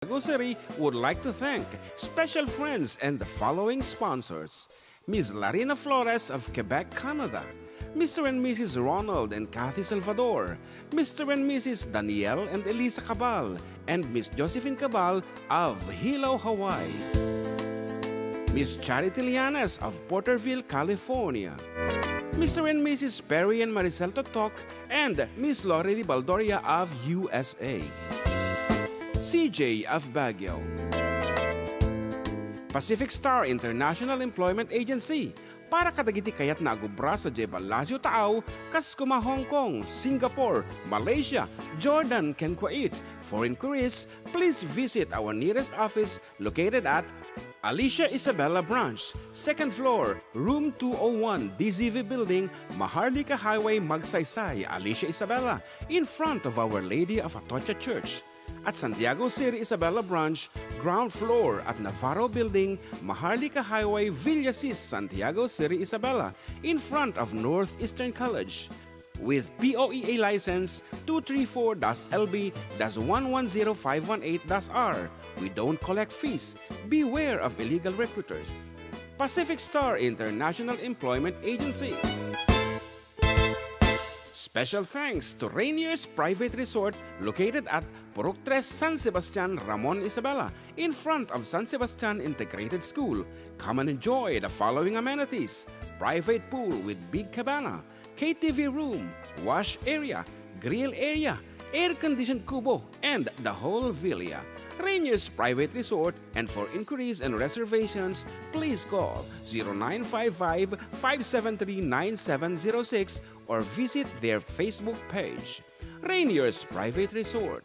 Grocery would like to thank special friends and the following sponsors: Ms. Larina Flores of Quebec, Canada, Mr. and Mrs. Ronald and Kathy Salvador, Mr. and Mrs. Danielle and Elisa Cabal, and Miss Josephine Cabal of Hilo, Hawaii. Miss Charity Lianas of Porterville, California. Mr. and Mrs. Perry and Maricel Totok, and Miss Lorely Baldoria of USA. CJ of Baguio. Pacific Star International Employment Agency, para kadagiti kayat na agubra sa Jebel Lazio Taaw, Kaskuma, Hong Kong, Singapore, Malaysia, Jordan, ken Kuwait. For inquiries, please visit our nearest office located at Alicia Isabella Branch, 2nd floor, room 201, DZV Building, Maharlika Highway, Magsaysay, Alicia Isabella, in front of Our Lady of Atocha Church. At Santiago City Isabela Branch, ground floor at Navarro Building, Maharlika Highway, Villasis, Santiago City Isabela, in front of Northeastern College. With POEA license 234-LB-110518-R. We don't collect fees. Beware of illegal recruiters. Pacific Star International Employment Agency. Special thanks to Rainier's Private Resort located at Purok 3, San Sebastian, Ramon, Isabela, in front of San Sebastian Integrated School. Come and enjoy the following amenities: private pool with big cabana, KTV room, wash area, grill area, air-conditioned kubo, and the whole villa. Rainier's Private Resort, and for inquiries and reservations, please call 0955-573-9706 or visit their Facebook page. Rainier's Private Resort.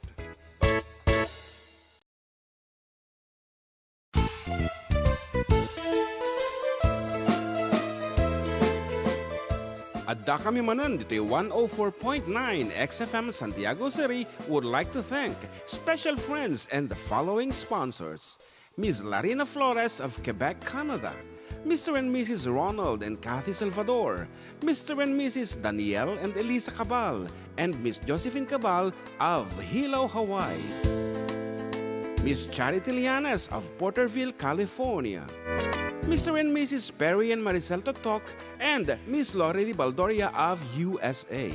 Adda kami Manen dito 104.9 XFM Santiago City would like to thank special friends and the following sponsors: Ms. Larina Flores of Quebec, Canada, Mr. and Mrs. Ronald and Kathy Salvador, Mr. and Mrs. Danielle and Elisa Cabal, and Miss Josephine Cabal of Hilo, Hawaii. Miss Charity Lianas of Porterville, California. Mr. and Mrs. Perry and Maricel Totok, and Miss Lorely Baldoria of USA.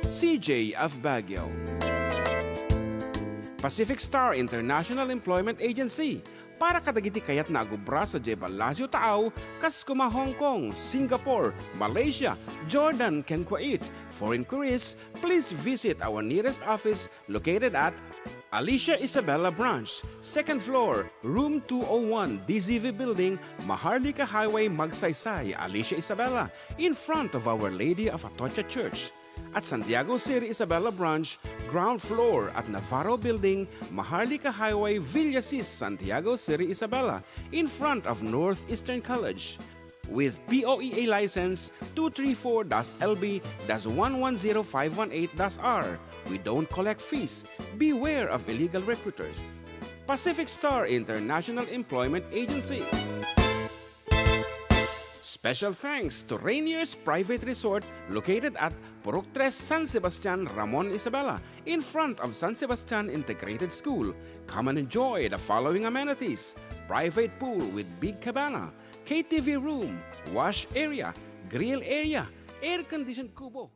CJ of Baguio. Pacific Star International Employment Agency, para kadagiti kayat na agubra sa Jebel Lazio Taaw, Kaskuma, Hong Kong, Singapore, Malaysia, Jordan, ken Kuwait. For inquiries, please visit our nearest office located at Alicia Isabella Branch, 2nd floor, room 201, DZV Building, Maharlika Highway, Magsaysay, Alicia Isabella, in front of Our Lady of Atocha Church. At Santiago City Isabela Branch, ground floor at Navarro Building, Maharlika Highway, Villasis, Santiago City Isabela, in front of Northeastern College. With POEA license 234-LB-110518-R. We don't collect fees. Beware of illegal recruiters. Pacific Star International Employment Agency. Special thanks to Rainier's Private Resort located at Purok 3, San Sebastian, Ramon, Isabela, in front of San Sebastian Integrated School. Come and enjoy the following amenities: private pool with big cabana, KTV room, wash area, grill area, air-conditioned kubo.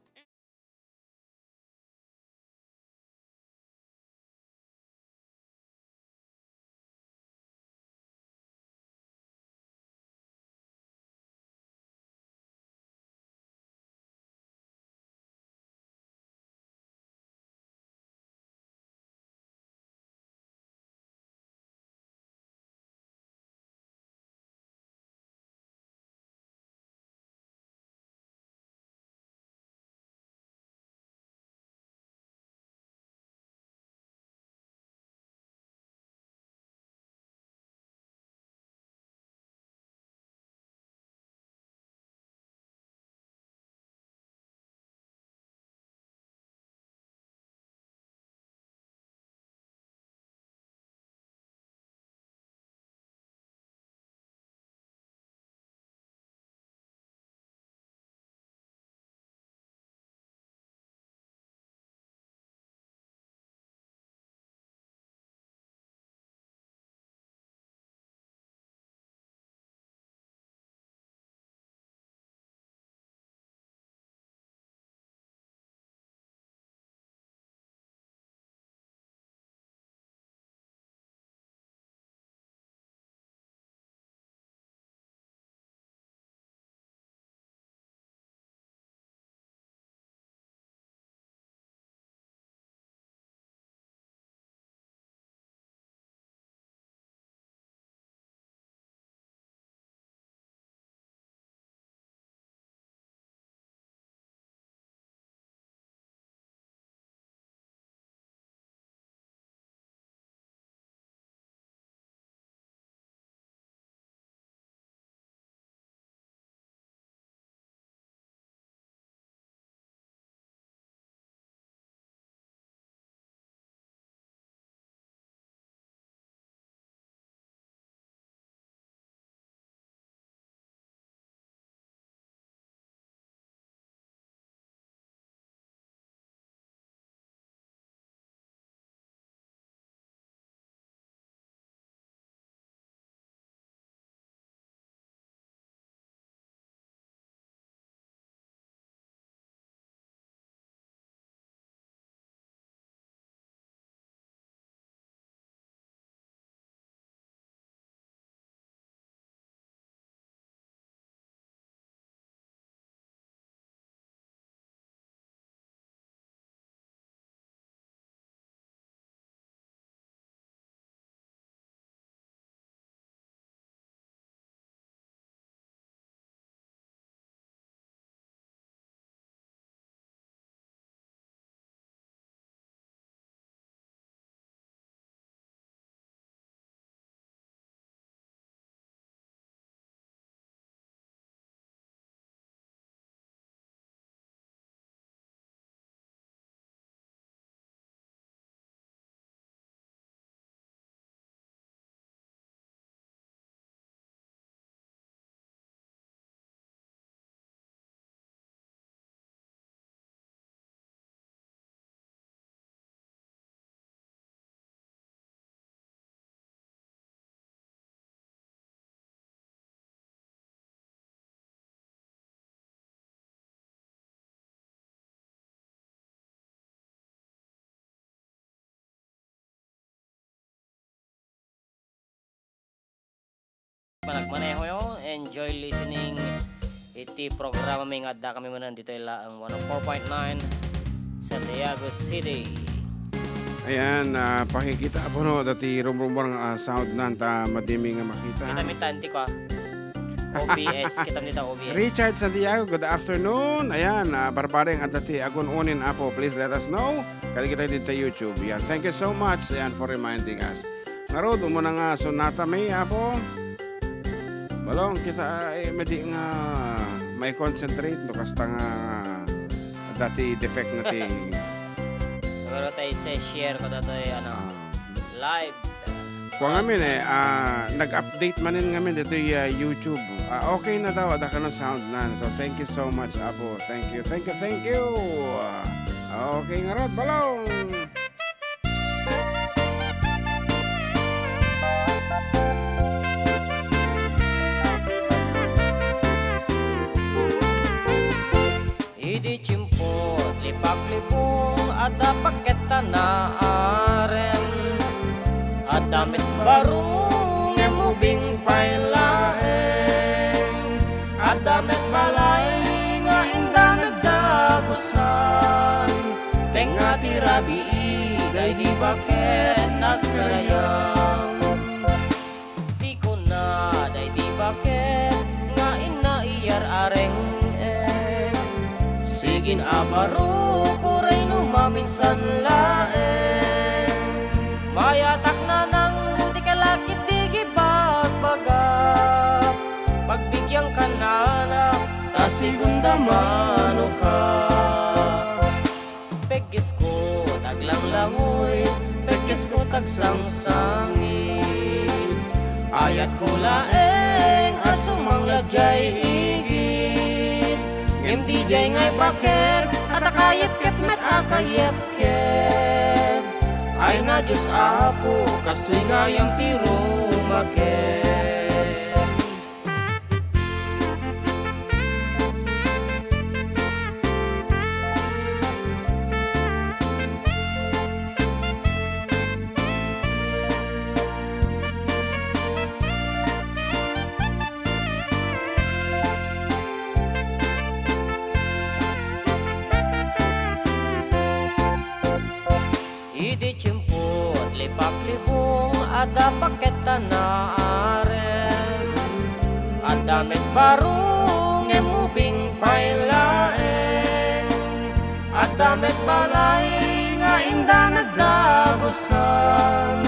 managmaneho yo. Enjoy listening. Iti programa may Adda kami manan dito ila ang 104.9 Santiago City. Ayan, pakikita po no, dati rumrumbang sound na madimi nga makita. Kita mi tanti ko. OBS, kita mi OBS. Richard Santiago, good afternoon. Ayan, barbareng at dati agon unin apo, please let us know. Kali kita dito YouTube. Yan, thank you so much ayan, for reminding us. Ngarod, mo na nga sonata may apo. Balong kita medi nga may concentrate no kasta nga dati defect na ti. Pero tayo share ko dito live. Kung ngamin nag-update manin ngamin dito YouTube. Okay na daw, ada ka ng sound na. So thank you so much, Apo. Thank you. Okay nga rod, balong. Idi chimpot, lipak-lipong, ada paketa na arem. Adamit barong emubing pailaeng. Adamit balay nga inda nagdagusan. Tenga tirabi igay di bakit nagkarayang. Di ko na day di bakit nga inaiyar areng. Sigin abaro ko ray numaminsan laeng. Mayatak na nang di kalakit di gibagbaga. Pagbigyan ka na na tasigunda mano ka. Pegis ko taglang langoy, pegis ko tagsangsangin. Ayat ko laeng asumang lagjay higit. Ngem di jay ngay baker at akayip-kip met akayip-kip. Ay na Diyos Apo, kastoy ngayang tiro makin. Lipak-libong, ada paketa na aren. Adamit barong emubing pailaeng. Adamit balay nga inda nagdagusan.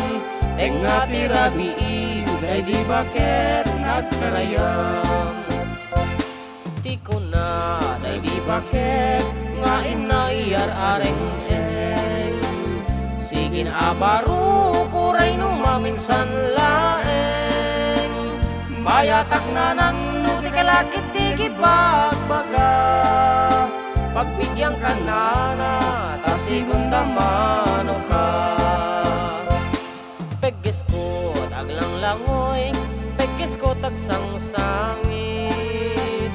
Tenga tirabi igay di bakit nagkarayang. Di ko na day di bakit nga inaiyar areng. Sigin abaro ko ray numaminsan laeng. Bayatak na nang nuti kalakit di gibagbaga. Pagbigyan ka na na tasigunda mano ka. Pegis ko taglang langoy, pegis ko tagsangsangit.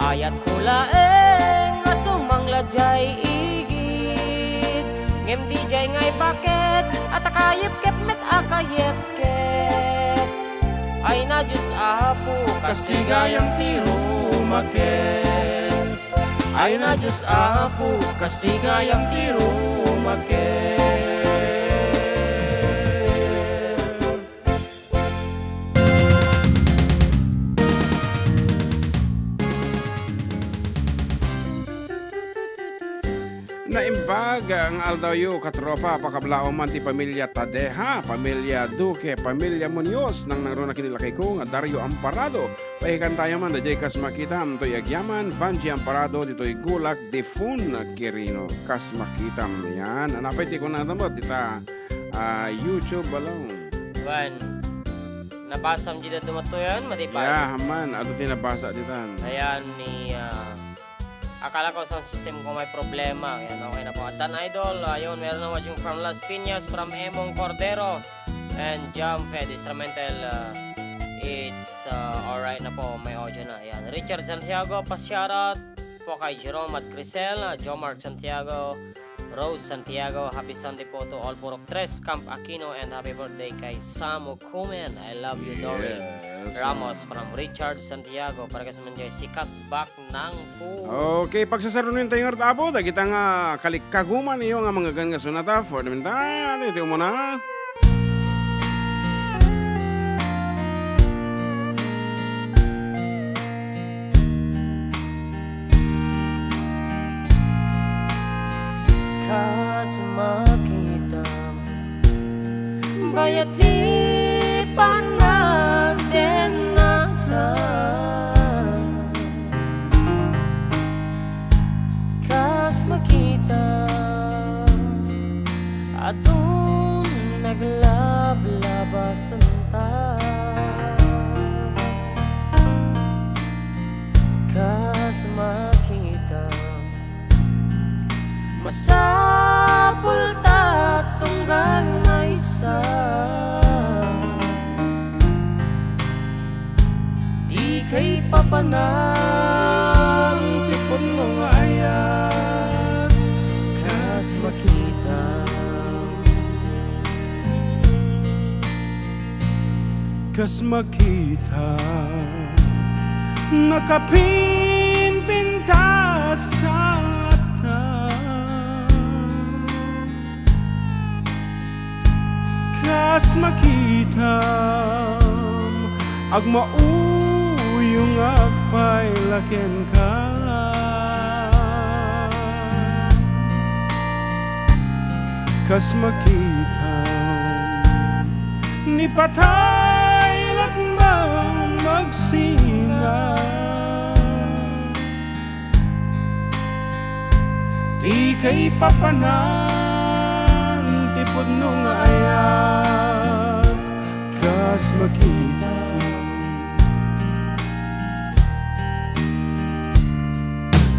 Ayat ko laeng asumang ladyay igit. Ngem di jay ngay bakit at akayip-kip met akayip-kip. Ay na Diyos Apo, kastigayang tiro makin. Ay na Diyos Apo, kastigayang tiro makin. Naimbag ang aldayo katropa pakablao man ti pamilya Tadeha, pamilya Duque, pamilya Munoz nang nangro na kinilakay ko nga Dario Amparado. Pahikan tayo man na kas makitam to'y agyaman, Vanji Amparado dito'y Gulak Defun Quirino. Kas makitam yan. Anapay ti ko na naman tita YouTube balong. Wan, nabasam dito dumatoyan, matipay. Yeah, man. Ato tinabasa ditan. Ayan ni... akala ko sa system ko may problema. Ayan, okay na po. Adda Idol, ayun, meron na watching from Las Piñas, from Emong Cordero, and Jam Fed Instrumental. It's alright na po, may audio na. Ayan, Richard Santiago, pasyarat po kay Jerome at Crisel, Jomar Santiago, Rose Santiago, happy Sunday po to all Purok Tres, Camp Aquino, and happy birthday kay Samu Kumen. I love you, Dory. Ramos from Richard Santiago para kasi man sikat back ng po. Okay, pagsasarunin tayo ng abo, kita nga kalikkaguman iyo nga mga ganga sunata for the meantime. Ito mo na. Kas makita bayat di panagdenata kas makita atong naglablabasan ta kas makita masapul ta tunggal na isa di kay papanang tipon mong ayat kas makita Kas makita nakapinpintas ka kas makita agmauyong agpailaken ka kas makita ni patay latmang magsinga di kay papanang tipod nung ayat kas makita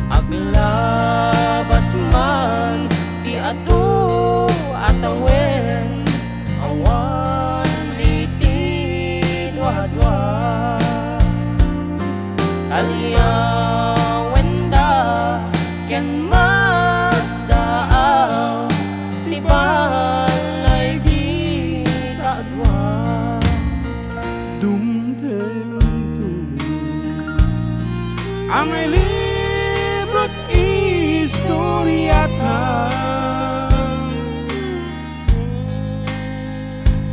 aglabas man di ato atawen awan liti dwa-dwa aliyawenda ken masdaaw tibalay di kadwa dumdum amay librot istoryata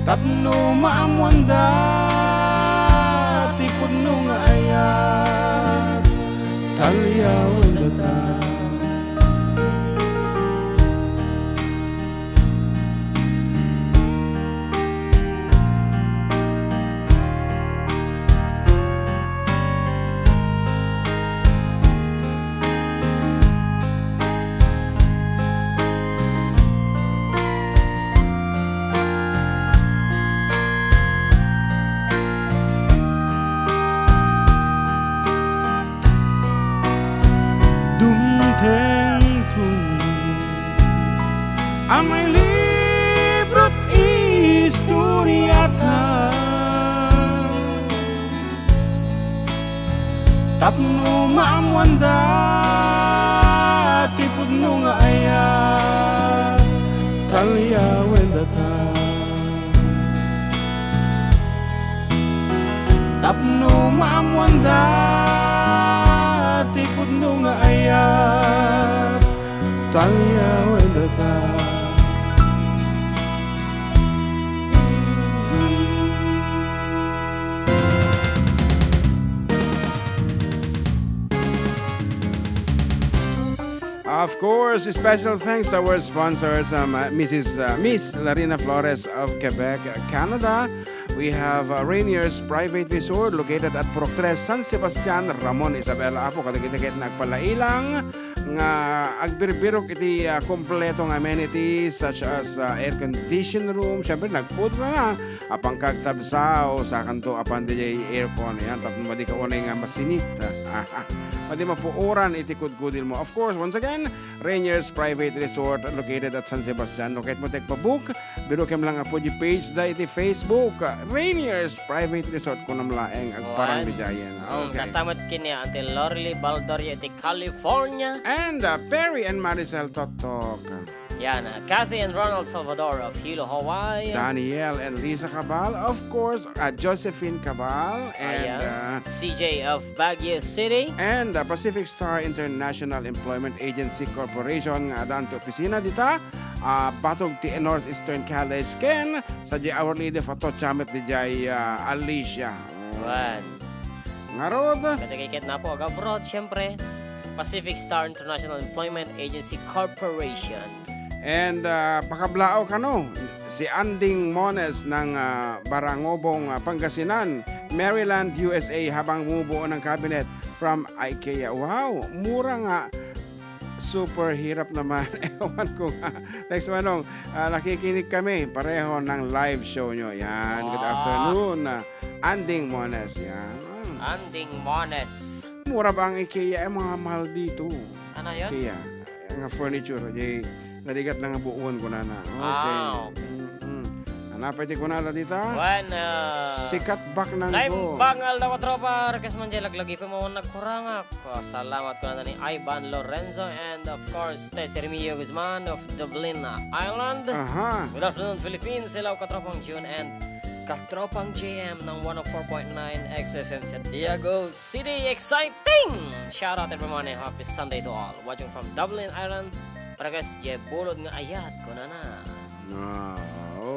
tapno maamwanda tipod nung ayat talyaw data amay librot istoryata tapno maamwanda tipod nung ayat talyawen data tapno maamwanda tipod nung ayat talyawen data Of course, special thanks to our sponsors, Miss Larina Flores of Quebec, Canada. We have Rainier's Private Resort located at Proctres, San Sebastian, Ramon Isabela. Apo, kadagiti-kit nagpalailang nga agbirbirok iti kompletong amenities such as air condition room. Siyempre, nagpud na apang kagtabsaw sa kanto apan DJ aircon. Yan, tapos madi ka unay nga masinit. Pwede mapuuran itikod-kudil mo. Of course, once again, Rainier's Private Resort located at San Sebastian. Lokit mo tekpabook, birukem lang po di page da iti Facebook. Rainier's Private Resort ko namlaeng agparang di jayan. Okay. Kastamot kini ati Lorly Baldoria iti California. And Perry and Maricel Totok. Yan, Kathy and Ronald Salvador of Hilo, Hawaii. Danielle and Lisa Cabal, of course, Josephine Cabal, and CJ of Baguio City. and Pacific Star International Employment Agency Corporation nga dan to opisina dita batog ti Northeastern College ken sa di our lady photo chamet di jay Alicia. Wan. Ngarod. Katikikit na po abroad, syempre. Pacific Star International Employment Agency Corporation. And pakablao kano si Anding Mones ng Barangobong, Pangasinan, Maryland, USA habang bumubuo ng cabinet from IKEA. Wow, mura nga. Super hirap naman. Ewan ko nga. Next manong, nakikinig kami pareho ng live show nyo. Yan, good afternoon. Anding Mones. Yan. Anding Mones. Mura ba ang IKEA? Mga mahal dito. Ano yun? IKEA. Ang furniture. Nadigat lang ang buuan ko na. Okay. Napati ko na dito. Sikat back ng go. Bangal daw tropa. Rekas man dyan laglagi pa mo nagkurangak. Salamat ko na ni Ivan Lorenzo and of course Tessie Remilio Guzman of Dublin Island. Good afternoon Philippines. Hello katropang June and katropang JM ng 104.9 XFM Santiago City. Exciting! Shout out everyone and happy Sunday to all. Watching from Dublin Island. Paragas, bulod nga ayat ko na na.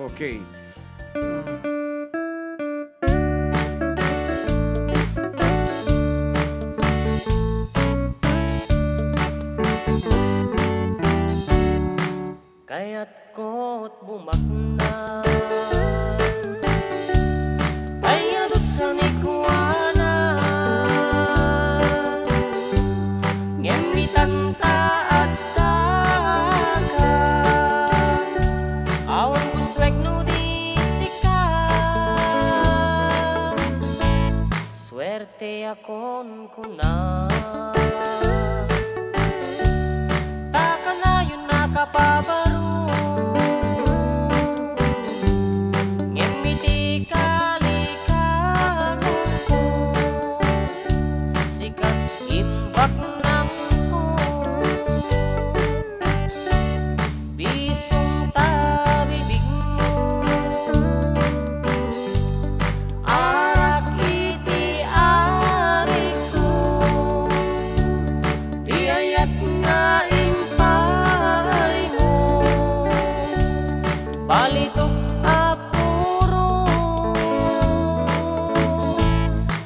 Okay. Kaya't ko't bumakna ayadot sa nikuana ngemitan ta at taka awan gusto no di sika swerte akon kuna taka na yun nakapabaro ngemiti kalikagong ko sikat imbak ng ko bisong tabibig mo arak iti ari ko di ayat nga impay mo balitok apuro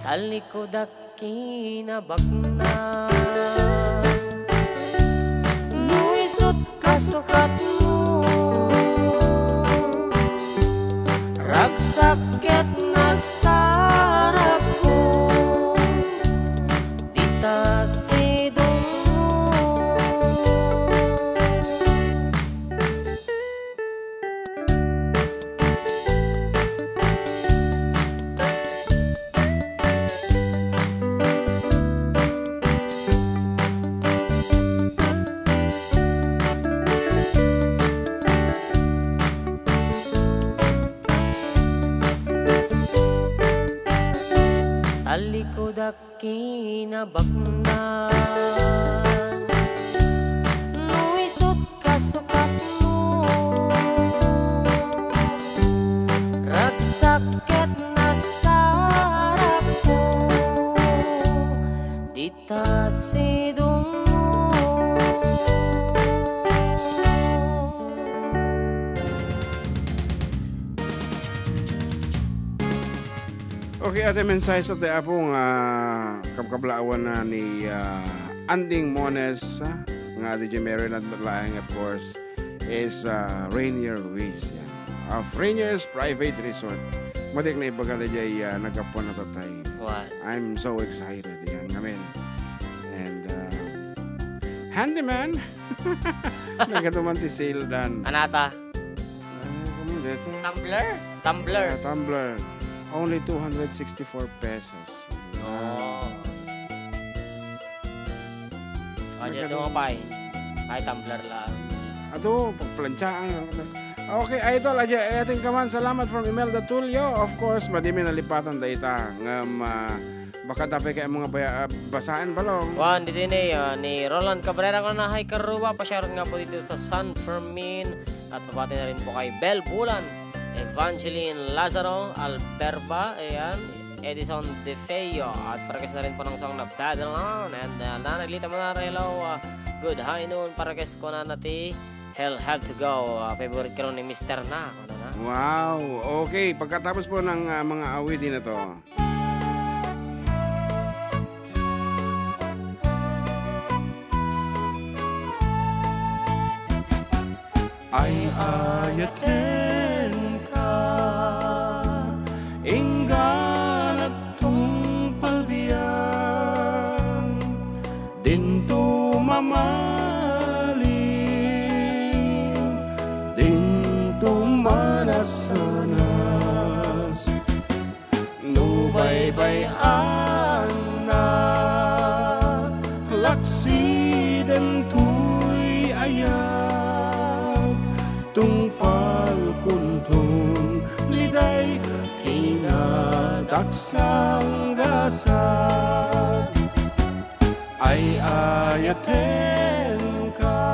talikodak kinabakna nuisot kasukat mo ragsakit na sarap ko dita sidong mo. Talikodak kinabakna nuisot kasukat mo ragsakit na sarap ko dita sidong mo. Okay, ate mensahe sa te apong kabkablaawan na ni Anding Mones nga DJ Maryland Matlaang, of course, is Rainier Ruiz of Rainier's Private Resort. Madik na ibaga DJ nagkapon na tatay. What? I'm so excited. Yan ngamin. And handyman. Nagkatuman ti sale dan. Anata? Tumbler. Tumbler. Only 264 pesos. Aja ito mo pay. Ay, tumbler lang. Ato, pagplantsaan. Okay, idol, ating kaman, salamat from Imelda Tulio. Of course, madimi nalipatan data. Baka dapat kayo mga basaan balong. Juan, dito ni Roland Cabrera ko na hi Karuba. Pasyaron nga po dito sa San Fermin. At papati na rin po kay Bel Bulan, Evangeline Lazaro, Alberba, ayan, Edison De Feo. At parakes na rin po ng song na Battle On. And nanalita mo na hello, good high noon. Parakes ko na nati Hell Have To Go. Favorite ka rin ni Mr. Na. Ano na? Wow, okay. Pagkatapos po ng mga awitin na to. Ay ayatin ka, inggan at tungpalbiyan, dinto mamalim, dinto manasanas, nubaybayan na, laksi dento'y ayat, tungpal kuntun liday kinadaksang gasad ay ayaten ka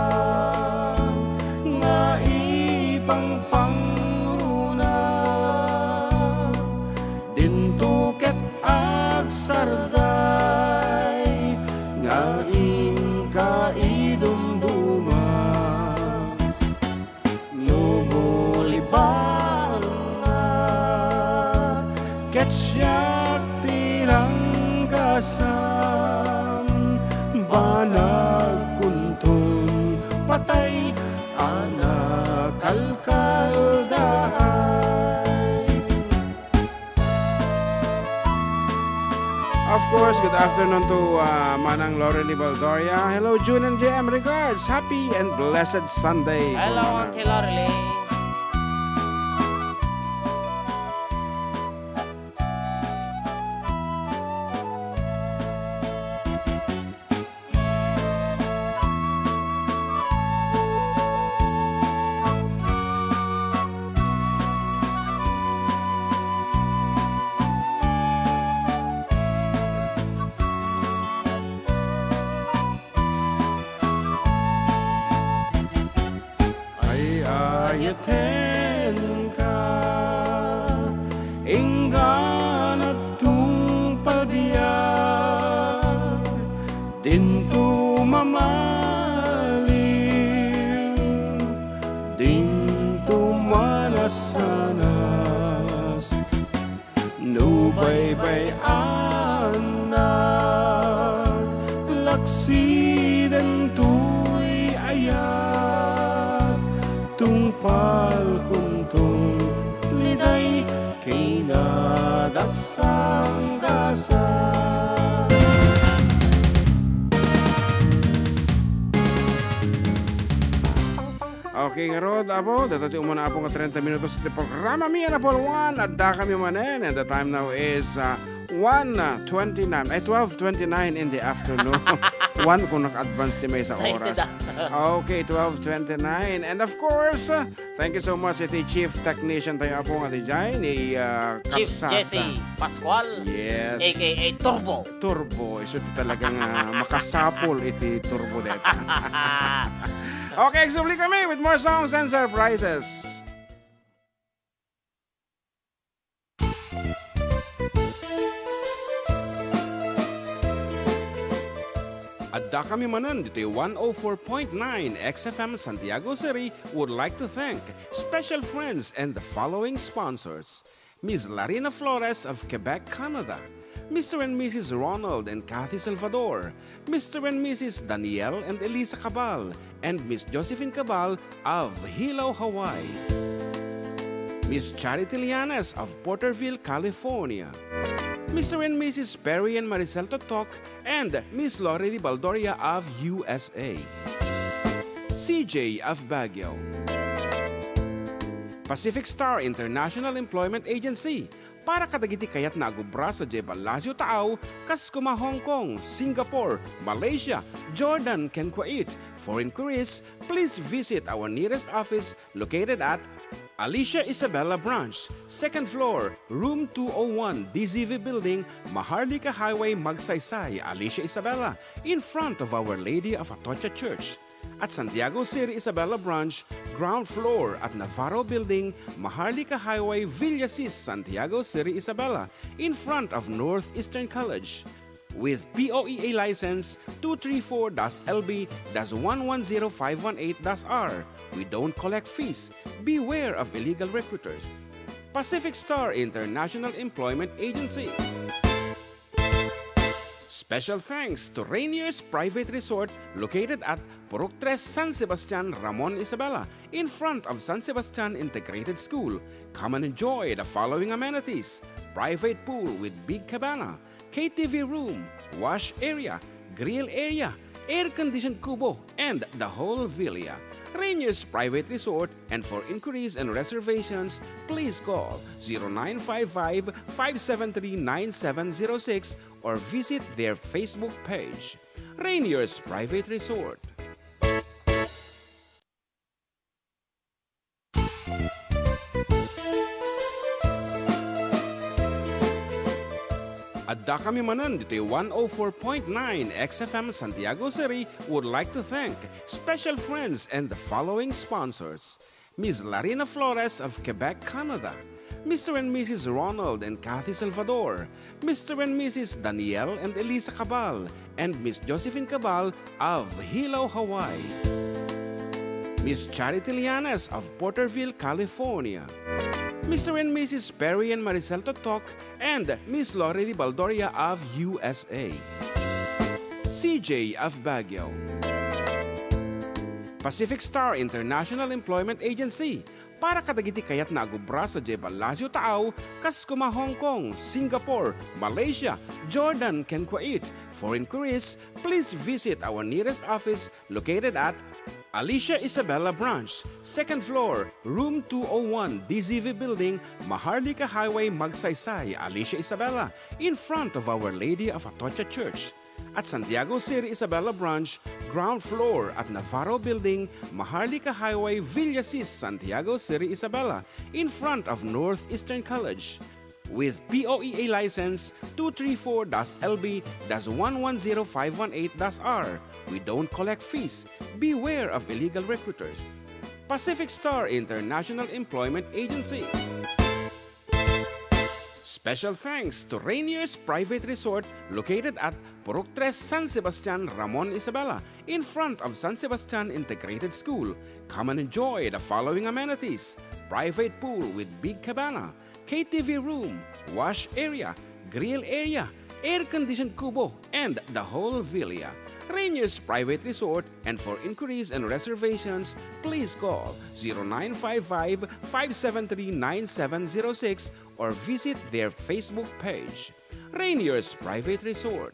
nga ipang panguna dintuket agsarday nga inka idumduma Ketsiyak tiranggasan banag kuntun patay anak kalkaldaay. Of course, good afternoon to Manang Lorely Baldoria. Hello, June and JM. Regards. Happy and blessed Sunday. Hello, Auntie Lorely. Ayaten ka, inggan at tungpalbiyan, dinto mamalim, dinto manasanas, nubaybayan na, laksi dento'y ayat, tungpal kuntong liday kinadaksang gasad. Okay nga rod, apo, datati umana apo nga 30 minutos sa programa mi na po 1 at da kami manen and the time now is 1:29 ay 12:29 in the afternoon. 1 kung naka-advance ni may sa oras. Okay, 12:29. And of course, thank you so much iti Chief Technician tayo po nga DJ ni Chief Kapsata. Jesse Pascual. Yes. AKA Turbo. Turbo. Iso talagang makasapol iti turbo dito. Okay, exubli kami with more songs and surprises. Adda kami manan dito 104.9 XFM Santiago City would like to thank special friends and the following sponsors. Ms. Larina Flores of Quebec, Canada. Mr. and Mrs. Ronald and Kathy Salvador. Mr. and Mrs. Danielle and Elisa Cabal. And Miss Josephine Cabal of Hilo, Hawaii. Miss Charity Lianes of Porterville, California. Mr. and Mrs. Perry and Maricel Totok, and Miss Lorely Baldoria of USA. CJ of Baguio. Pacific Star International Employment Agency, para kadagiti kayat na agubra sa Jebel Lasio Taaw, kas kuma Hong Kong, Singapore, Malaysia, Jordan, ken Kuwait. For inquiries, please visit our nearest office located at Alicia Isabella Branch, 2nd floor, room 201, DZV Building, Maharlika Highway, Magsaysay, Alicia Isabella, in front of Our Lady of Atocha Church. At Santiago City Isabella Branch, ground floor at Navarro Building, Maharlika Highway, Villasis, Santiago City Isabella, in front of Northeastern College. With POEA license 234-LB-110518-R. We don't collect fees. Beware of illegal recruiters. Pacific Star International Employment Agency. Special thanks to Rainier's Private Resort located at Purok 3, San Sebastian, Ramon Isabela, in front of San Sebastian Integrated School. Come and enjoy the following amenities: private pool with big cabana, KTV room, wash area, grill area, air-conditioned kubo, and the whole villa. Rainier's Private Resort, and for inquiries and reservations, please call 0955-573-9706 or visit their Facebook page. Rainier's Private Resort. Adda kami Manen dito 104.9 XFM Santiago City would like to thank special friends and the following sponsors: Ms. Larina Flores of Quebec, Canada, Mr. and Mrs. Ronald and Kathy Salvador, Mr. and Mrs. Danielle and Elisa Cabal, and Miss Josephine Cabal of Hilo, Hawaii, Miss Charity Lianes of Porterville, California, Mr. and Mrs. Perry and Maricel Totok, and Miss Lorely Baldoria of USA, CJ of Baguio, Pacific Star International Employment Agency, para kadagiti kayat na agubra sa Jebel Lasio Taaw, kas kuma Hong Kong, Singapore, Malaysia, Jordan, ken Kuwait. For inquiries, please visit our nearest office located at Alicia Isabella Branch, 2nd floor, room 201, DZV Building, Maharlika Highway, Magsaysay, Alicia Isabella, in front of Our Lady of Atocha Church. At Santiago City Isabella Branch, ground floor at Navarro Building, Maharlika Highway, Villasis, Santiago City Isabella, in front of Northeastern College. With POEA license 234-LB-110518-R. We don't collect fees. Beware of illegal recruiters. Pacific Star International Employment Agency. Special thanks to Rainier's Private Resort located at Purok 3, San Sebastian, Ramon Isabela, in front of San Sebastian Integrated School. Come and enjoy the following amenities: private pool with big cabana, KTV room, wash area, grill area, air-conditioned kubo, and the whole villa. Rainier's Private Resort, and for inquiries and reservations, please call 0955-573-9706 or visit their Facebook page. Rainier's Private Resort.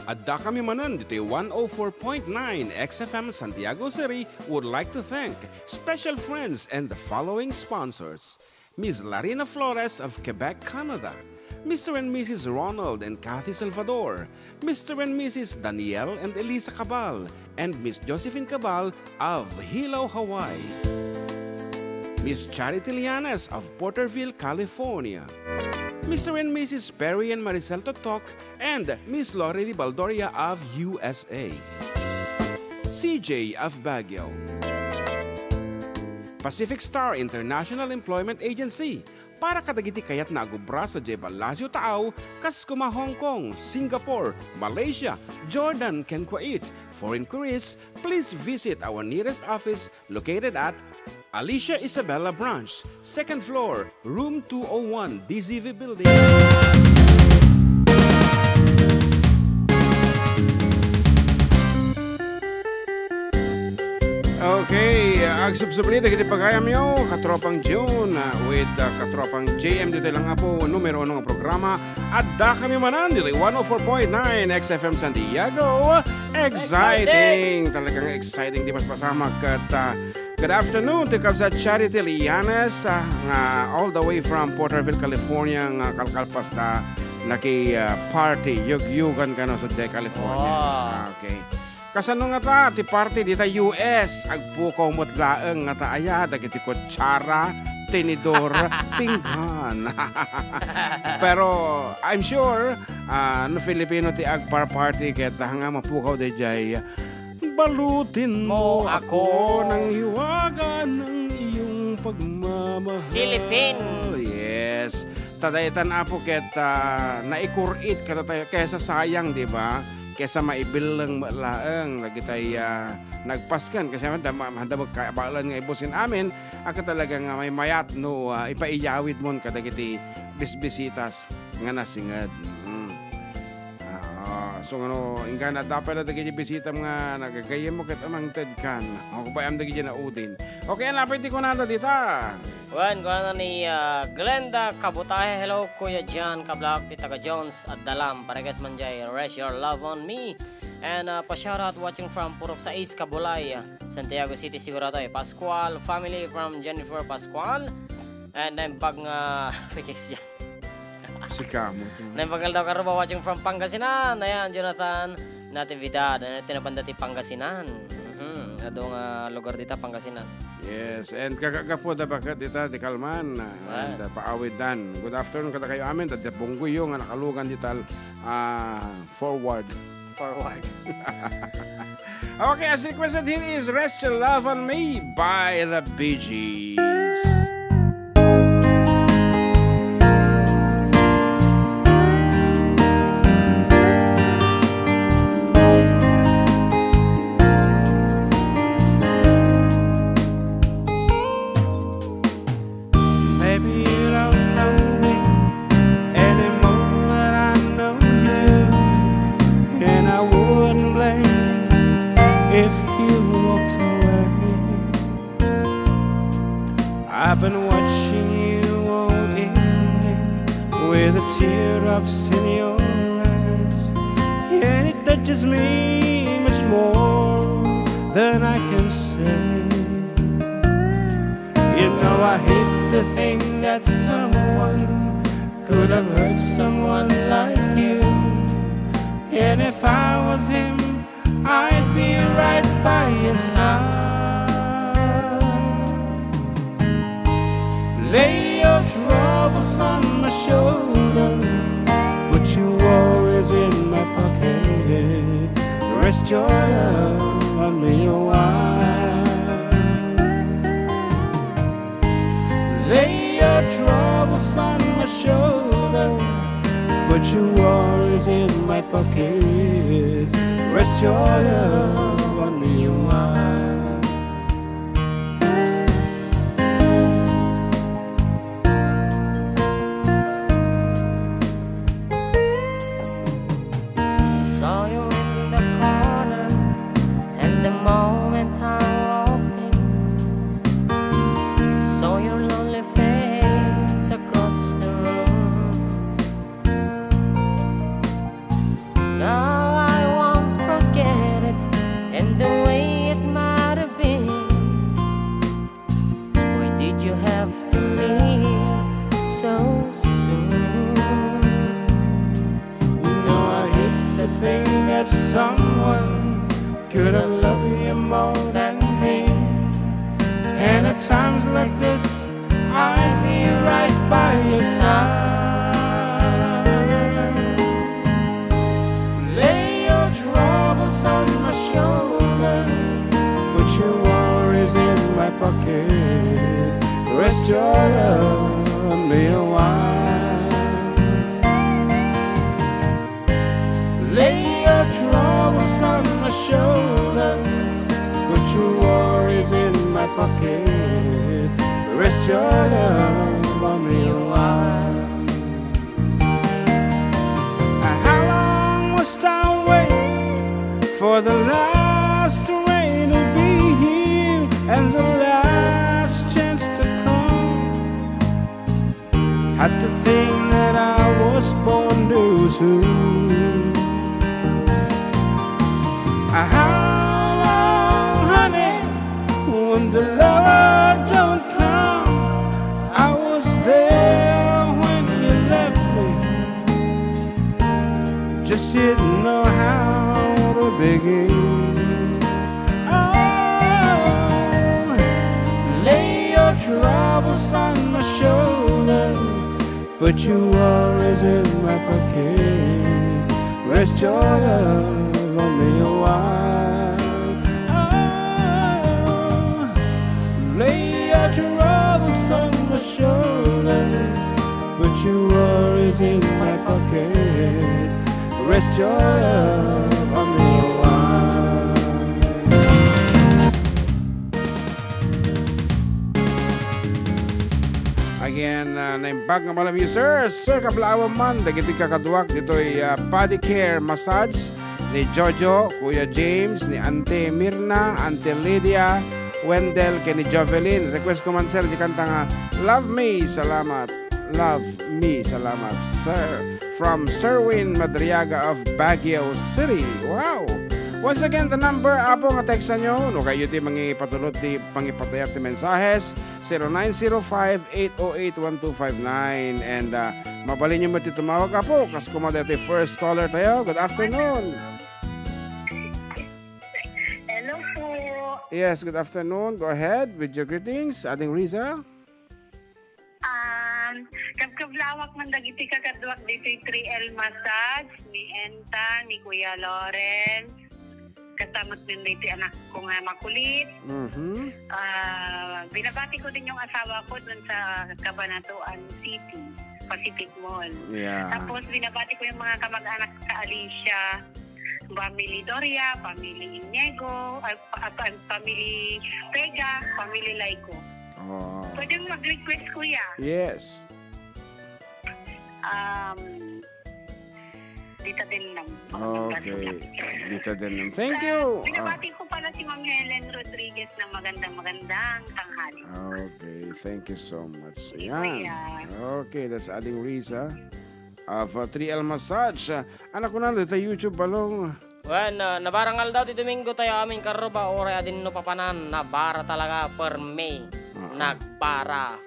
Adda kami Manen dito 104.9 XFM Santiago City would like to thank special friends and the following sponsors: Ms. Larina Flores of Quebec, Canada, Mr. and Mrs. Ronald and Kathy Salvador, Mr. and Mrs. Danielle and Elisa Cabal, and Miss Josephine Cabal of Hilo, Hawaii, Miss Charity Lianes of Porterville, California, Mr. and Mrs. Perry and Maricel Totok, and Miss Lorely Baldoria of USA, CJ of Baguio, Pacific Star International Employment Agency, para kadagiti kayat na agubra sa Jebel Lasio Taaw, kas kuma Hong Kong, Singapore, Malaysia, Jordan, ken Kuwait. For inquiries, please visit our nearest office located at Alicia Isabella Branch, 2nd floor, room 201, DZV Building. Okay, Agsubsubli dagiti pagayam yo katropang June with katropang JM dito lang nga po numero 1 nga programa Adda kami manan dito 104.9 XFM San Diego. Exciting! Talagang exciting di pasama kat good afternoon to sa Charity Lianes nga all the way from Porterville, California nga kalkalpas na naki party yugyugan ka no sa California. Okay. Kasano nga ta, ti party dita US, agpukaw mo't laeng nga ta aya, dagiti kutsara, tinidor, pinggan. Pero I'm sure, no Filipino ti agpar party, kaya nga mapukaw di jay, balutin mo ako ng hiwaga ng iyong pagmamahal. Silipin! Yes. Tadaytan apo ket naikurit kada tayo kaysa sayang, di ba? Kesa maibilang laeng lagi tayo nagpaskan kasi handa magkaabalan nga ibusin amin ako talaga nga may mayat no ipaiyawid mon kadagiti bisbisitas nga nasingad. So ano ingana dapat na dagiti bisita nga nagagayem mo ket amang tedkan ako pa am dagiti na udin. Okay napay ti kunada dita. Wan ko na ni Glenda Kabutahe. Hello Kuya John Kablak ti taga Jones at Dalam paregas manjay rest your love on me. And pa-shoutout watching from Purok sa East Kabulay, Santiago City siguro to Pascual family from Jennifer Pascual. And then pag fikis yan. Si Kamo. Naipagal daw karuba watching from Pangasinan. Ayan, Jonathan Natividad. Tinapanda ti Pangasinan. Adong lugar dita Pangasinan. Yes, and kagagapo da bakat dita di Kalman. And paawid dan. Good afternoon kada kayo amin. Dati bungguyo nga nakalugan dita forward. Okay, as requested here is Rest Your Love on Me by the Bee Gees. I've been watching you all evening with the teardrops in your eyes. Yeah, it touches me much more than I can say. You know I hate to think that someone could have hurt someone like you. And if I was him, I'd be right by your side. Lay your troubles on my shoulder, put your worries in my pocket. Rest your love on me a while. Lay your troubles on my shoulder, put your worries in my pocket. Rest your love on me a while. Someone could have loved you more than me. And at times like this, I'd be right by your side. Lay your troubles on my shoulder, put your worries in my pocket. Rest your love on me a while. Lay your troubles on my shoulder, put your worries in my pocket. Rest your love on me a while. How long must I wait for the last rain to be here and the last not the thing that I was born to do. How long, honey, when the love don't come? I was there when you left me, just didn't know how to begin. Oh, lay your troubles on my shoulder, put your worries in my pocket. Rest your love on me a while. Oh, lay your troubles on my shoulder, put your worries in my pocket. Rest your love on me a while. Again, naimbag nga malam users, Sir Kablawan man, dagiti kakaduak dito'y body care massage ni Jojo, Kuya James, ni Ante Mirna, Ante Lydia, Wendell, kay ni Jovelyn. Request ko man, sir, di kanta nga, Love Me, salamat. Love Me, salamat, sir. From Sherwin Madriaga of Baguio City. Wow! Once again, the number, apo nga text nyo, no kayo di mangipatulot di pangipatayap di mensahes, 0905-808-1259. And mabalin nyo mati tumawag apo, kas kumadete first caller tayo. Good afternoon. Hello po. Yes, good afternoon. Go ahead with your greetings. Ading Riza. Kabkablawak man dagiti kakadwak dito 3L massage ni Enta, ni Kuya Lawrence. Kasamot din dito anak ko nga makulit. Binabati ko din yung asawa ko dun sa Cabanatuan City, Pacific Mall. Yeah. Tapos binabati ko yung mga kamag-anak sa Alicia, family Doria, family Iniego, family Pega, family Laiko. Oh. Pwede mo mag-request, Kuya? Yes. Dita din lang. Okay. Dito din lang. Thank you. Binabati ko pala si Ma'am Helen Rodriguez na magandang tanghali. Okay. Thank you so much. Kuya. Ayan. Okay. That's Ading Riza of 3L Massage. Anak ko na dito YouTube balong. Well, nabarangal daw ti Domingo tayo aming karoba ore adin no papanan nabara talaga per May. Nagpara.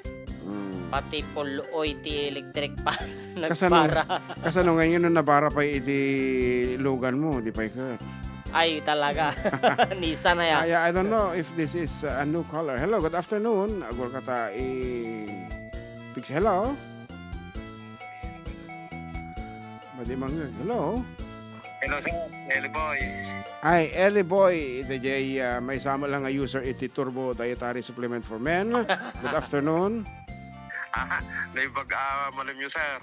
Pati puloy ti electric pa. Nagpara. Kasano ngayon nung nabara pa iti lugan mo, di pa ikat. Ay, talaga. Nisa na yan. I don't know if this is a new caller. Hello, good afternoon. Agor kata Pix, hello. Badi mangga. Hello. Hello, sir. Eli Boy. Ay, Eli Boy. Ito jay may sama lang nga user iti Turbo Dietary Supplement for Men. Good afternoon. Naibag malam nyo, sir.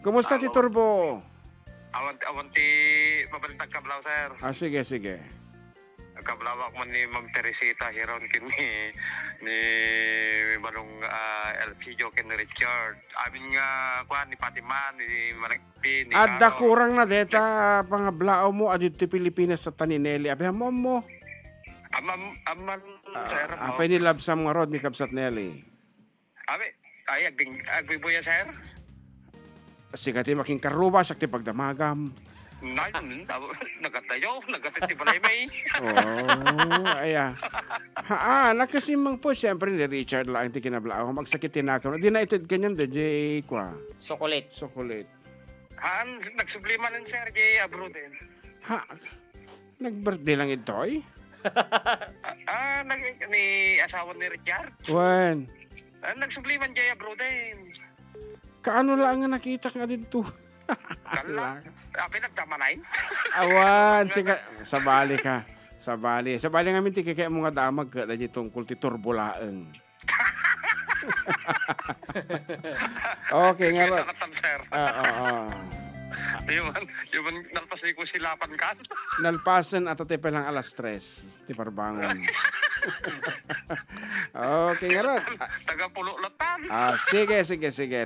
Kumusta ti Turbo? Awanti mabalintag kablaw, sir. Sige. Kablaw ako man ni Ma'am Teresita hiron kin ni Manong LCJ kin ni Richard. Amin nga kuan ni Patiman ni Marikti ni Adda kurang na deta pangablao mo adito ti Pilipinas sa Tanineli. Abi mo. Amman, sir. Apay ni labsam nga rod ni Kabsat Nelly. Ay, agbibuya, sir. Sigati making karuba, sakti pagdamagam. Nagatatit si Balay May. Aya. Nakasimang po, siyempre ni Richard lang ti kinablao. Magsakit tinakaw. Di na itid kanyan, DJ kwa. Sokolit. Nagsubliman ng sir, Jay Abroden. Nag-birthday lang ito'y? Ni asawa ni Richard. Wan. Nagsubliman Jay Abroden. Kaano lang nga nakita nga dito? Kala. Pinagtamanain. Awan. Sabali ka. Sabali nga minti kaya mo nga damag ka na tungkol ti turbulaeng. Okay nga ro. Yung nalpasin ko silapan ka. Nalpasan at ate pa lang alas 3. Ti parbangon. Okay nga ro. Tagapulo latan. Sige.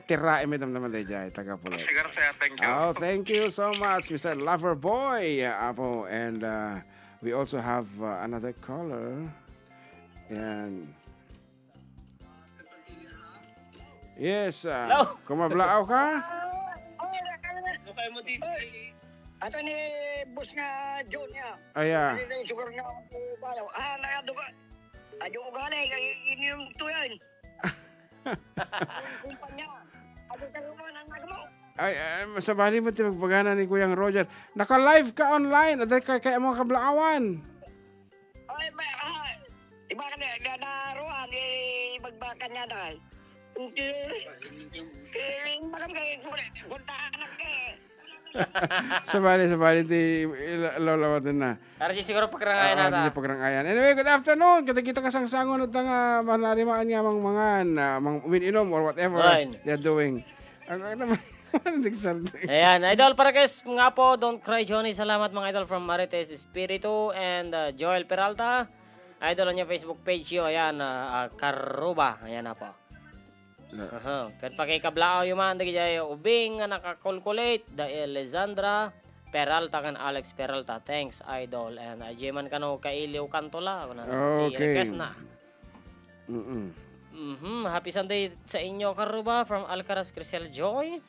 Tirae mi naman dayjay tagapulo. Sige sir, thank you. Thank you so much, Mr. Loverboy. Apo, and we also have another caller. And Yes, Hello? kumablaaw ka? Ano kayo mo this? Ato ni bus nga John niya. Aya. Ano na yung sugar nga ako balaw. Nakado ka. Adyo ko gani, ininom to yan. Kumpanya. Ano ka naman ang nagamo? Ay, masabali mo tinagpagana ni Kuyang Roger. Naka-live ka online. At kaya mga kablaawan. Ay, iba ka na, naruan, magbakan niya na. Magam kayo, punta anak ka sabali ti lolawatin na. Para si siguro pagrangayan nata. Di pagrangayan. Anyway, good afternoon. Kita kasangsangon at nga manarimaan nga mga umiinom or whatever they're doing. Ayan, idol Parques nga po, Don't Cry Johnny. Salamat mga idol from Marites Espiritu and Joel Peralta. Idol niya Facebook page yo. Ayan, Karuba. Ayan na po. Kahit pa kay kablao yung man, dagi jayo ubing nga nakakalculate, da Alexandra Peralta kan Alex Peralta. Thanks, idol. And Jeman kano kailiw kantola. Okay. Request na. Happy Sunday sa inyo, Karuba, from Alcaraz Crisel Joy.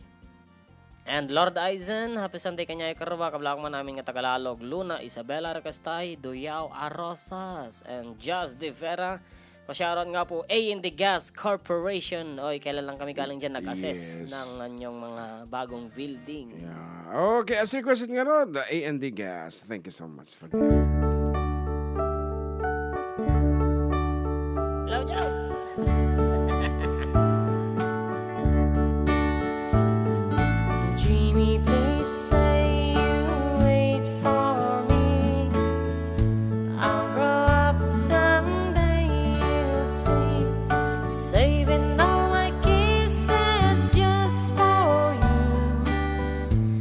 And Lord Aizen, happy Sunday kanya Karuba. Kablao man namin nga Tagalog. Luna Isabela Recastay, Duyaw Arosas, and Just De Vera. Pasyaron nga po, A&D Gas Corporation. Oy, kailan lang kami galing dyan nag-assess ng anyong mga bagong building. Yeah. Okay, as requested nga ron, the A&D Gas. Thank you so much for that. Hello, Joe. Jimmy, please say you wait for me. I'll grow up someday, you'll see. Saving all my kisses just for you.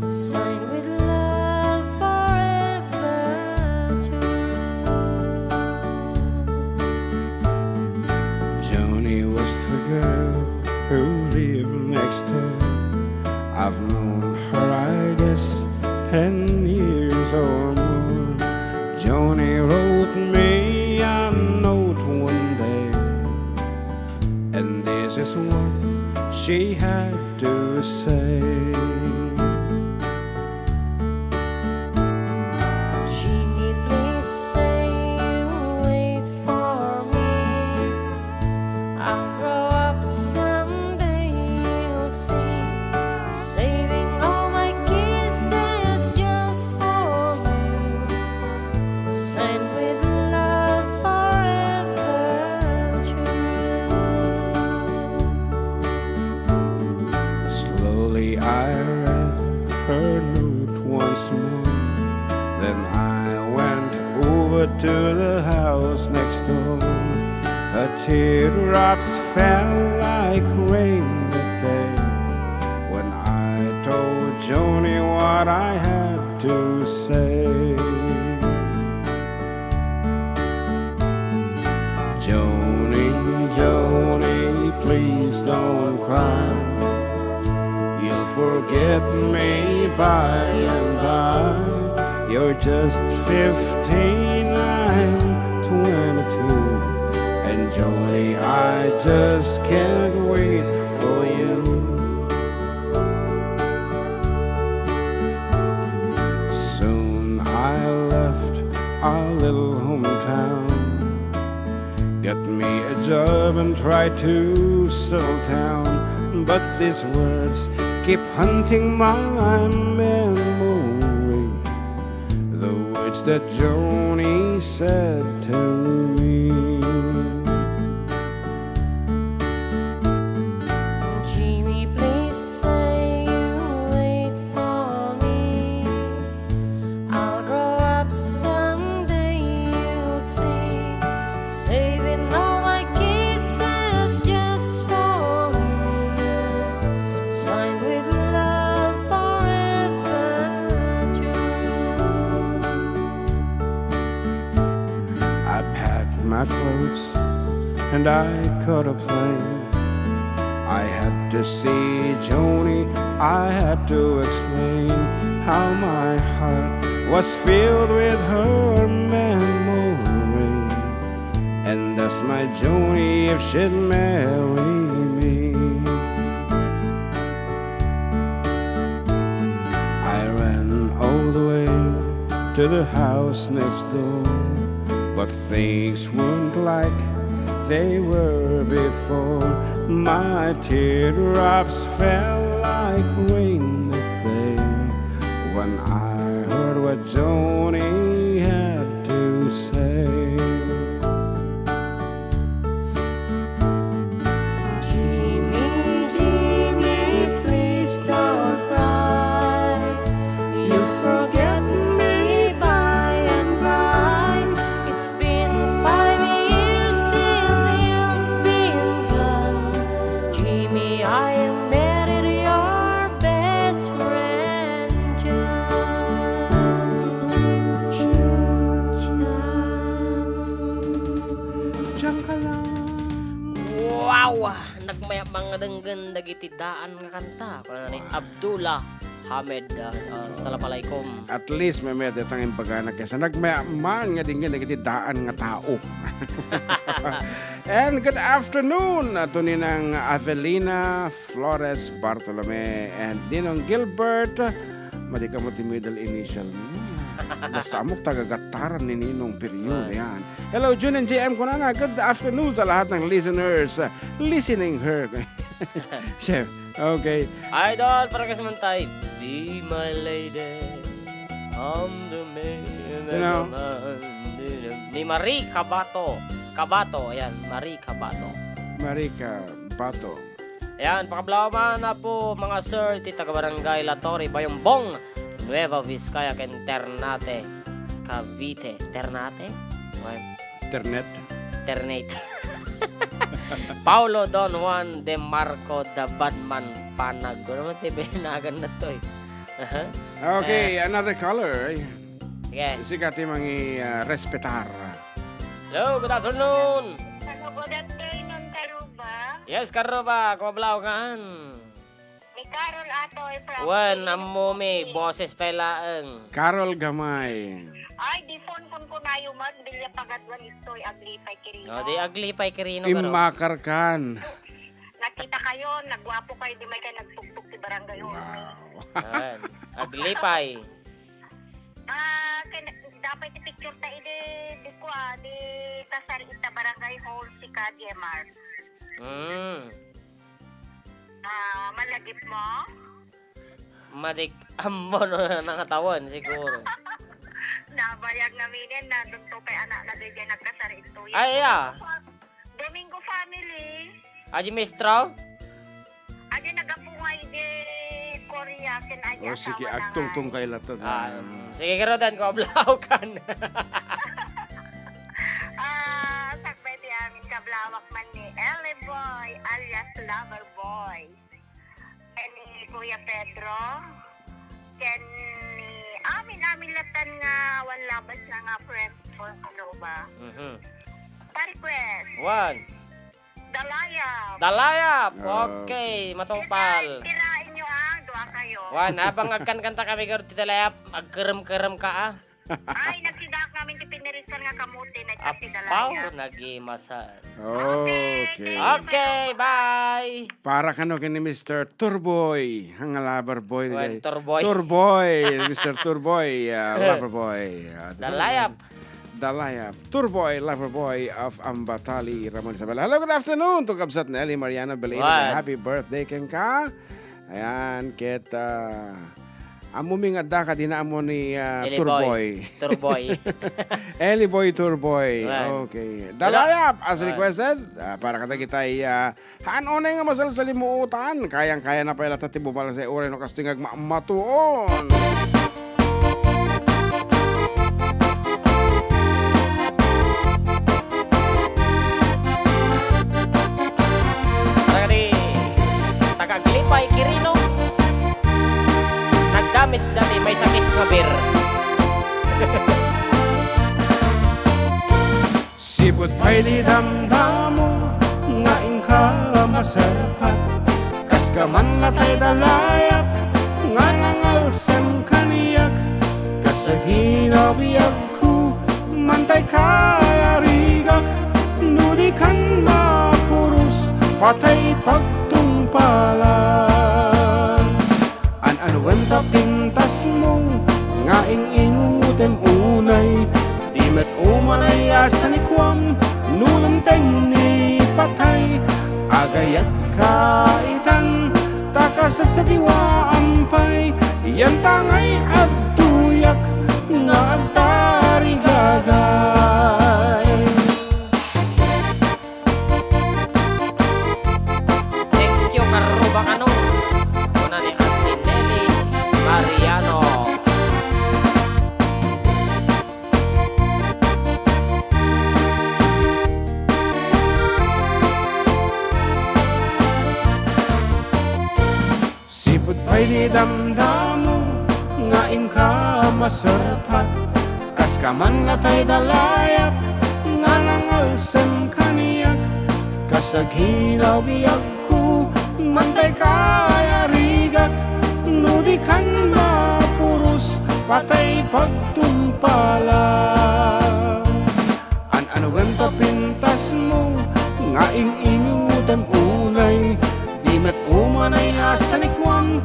Signed with love forever true. Joni was the girl who lived next door. I've known her, I guess, 10 years or more. Joni wrote me a note one day, and this is what she had to say. Jimmy, please say you wait for me. I'll grow up someday, you'll see. Saving all my kisses just for you. Signed with love forever true. Slowly I read her note once more. Then I went over to the house next door. Her teardrops fell like rain that day when I told Joni what I had to say. Joni, Joni, please don't cry. You'll forget me by and by. You're just 15, I'm 22. And Joni, I just can't wait for you. Soon I left our little hometown. Got me a job and tried to settle down. But these words keep hunting my memory. The words that Joni said to me. Jimmy, please say you wait for me. I'll grow up someday, you'll see. Saving all my kisses just for you. Signed with love forever true. I packed my clothes and I caught a plane. I had to see Joni, I had to explain how my heart was filled with her memory. And that's my Joni if she'd marry me. to the house next door. But things weren't like they were before. My teardrops fell like rain that day when I heard what Johnny had to say. Jimmy, Jimmy, please don't cry. You'll forget me by and by. It's been 5 years since you've been gone. Jimmy, I married your best friend, John. Diyan ka lang. Wow! Nagmayamang danggan dagiti daan nga kanta. Kung ni Abdullah Hamed. Assalamualaikum. At least may may datang imbagana kesa nagmayaman nga din nga nagitidaan nga tao. And good afternoon to ni ng Avelina Flores Bartolome and Ninong Gilbert. Madi ka mo ti middle initial niya. Basta amok tagagataran ni Ninong period. Yan. Hello, June and JM Kunana. Good afternoon sa lahat ng listeners. Listening her. Chef, okay. Idol, para kasamantay. Be my lady. I'm the man. Sino? Ni Marie Cabato. Cabato, ayan. Marie Cabato. Marika Bato. Ayan, pakablawa na po mga sir, ti taga-barangay Latori, Bayumbong, Nueva Vizcaya, ken Ternate, Cavite. Ternate? Well, Internet. Ternate. Paulo Don Juan de Marco da Badman Panag. Ano naman tibinagan na to eh. Okay, another color. Sige. Sikat yung mga respetar. Hello, good afternoon. Good afternoon, Karuba. Yes, karo ba? Kumablaw kaan. Ni Carol Atoy from... Wan, amo may boses pelaang. Carol Gamay. Ay, di phone ko na yung magbilya pagatwan istoy aglipay kirino. No, di aglipay kirino karo. Imakarkan. Nakita kayo, nagwapo kayo, di may kayo nagtugtog si Barangay Hall. Ayan, aglipay. Dapat i-picture ta di tasar ita Barangay Hall si Kadjemar. Malagip mo? Madik amo na nangatawan siguro. Nabayag namin yan na doon to kay anak na doon dyan nagkasar ito. Ay, Domingo family. Aji Mistro? Aja nagapungay di Korea kin aja O sige, agtungtong kay lato. Sige karo dan ko ablaw kan. Sakbay di amin kablawak man ni Ellie Boy alias Lover Boy. Ken ni Kuya Pedro. Ken ni amin latan nga one labas na nga friends for ba? Pa-request. One. Dalayap. Dalayap. Okay, matungpal. Tirain nyo dua kayo. One, abang agkan-kanta kami karo ti Dalayap, agkerem-kerem ka Ay, nagsidak namin ti pinirisan nga kamuti na Apaw, ti Dalayap. nagimasan. Okay. Okay, bye. Para kano kini Mr. Turboy. Ang lover boy. One, Turboy. Turboy. Mr. Turboy. Lover boy. Dalayap. Dalayap. Turboy, lover boy of Ambatali, Ramon Isabel. Hello, good afternoon. Tukabsat na Eli Mariana Belina. What? Happy birthday ken ka. Ayan, ket amuming adda ka din amo ni Turboy. Turboy. Eli Boy Turboy. Right. Okay. Dalayap as Right. requested. Para kata kita hanon nga masal sa limutan. Kayang-kaya na pala tatibo pala sa ore no kastingag matuon. Tagaglipay kirino. Nagdamage dati may sakis nga beer. Sipot pa'y di damdamo nga ingka masarpat. Kas ka man natay dalayap nga nangalsan kaniyak. Kasaginawiyak ko mantay kayarigak. Nuli kang mapurus patay pagtungpalan. An-anuan ta pintas mo nga ing-inguten agayat kaitan takasat sa diwa ampay yan tangay at tuyak nga agtari gagay. Thank you, karubang ano. Una ni Auntie Nelly Mariano. Sipot pa'y di damdamo nga inka masarpat kas ka man natay dalayak nga nangalsam kaniyak kasaginaw biyag ko mantay kaya rigak nudi kan mapurus patay pagtumpala ano ganta pintas mo nga ing-inutan unay di met umanay asanikwang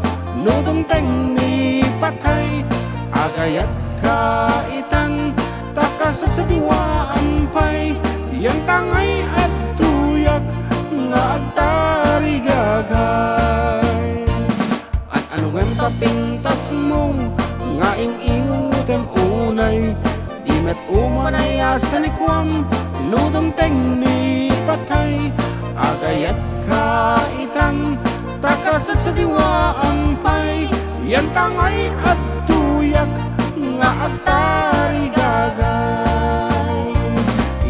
nudong teng ni patay agayat kaitan takasat sa diwa ampay yan tangay at tuyak nga agtari gagay ano nga pintas mo nga ing-inutan unay di met umanay asanikwang nudong teng ni patay agayat kaitan takasat sa diwa ampay yan tangay at tuyak nga agtari gagay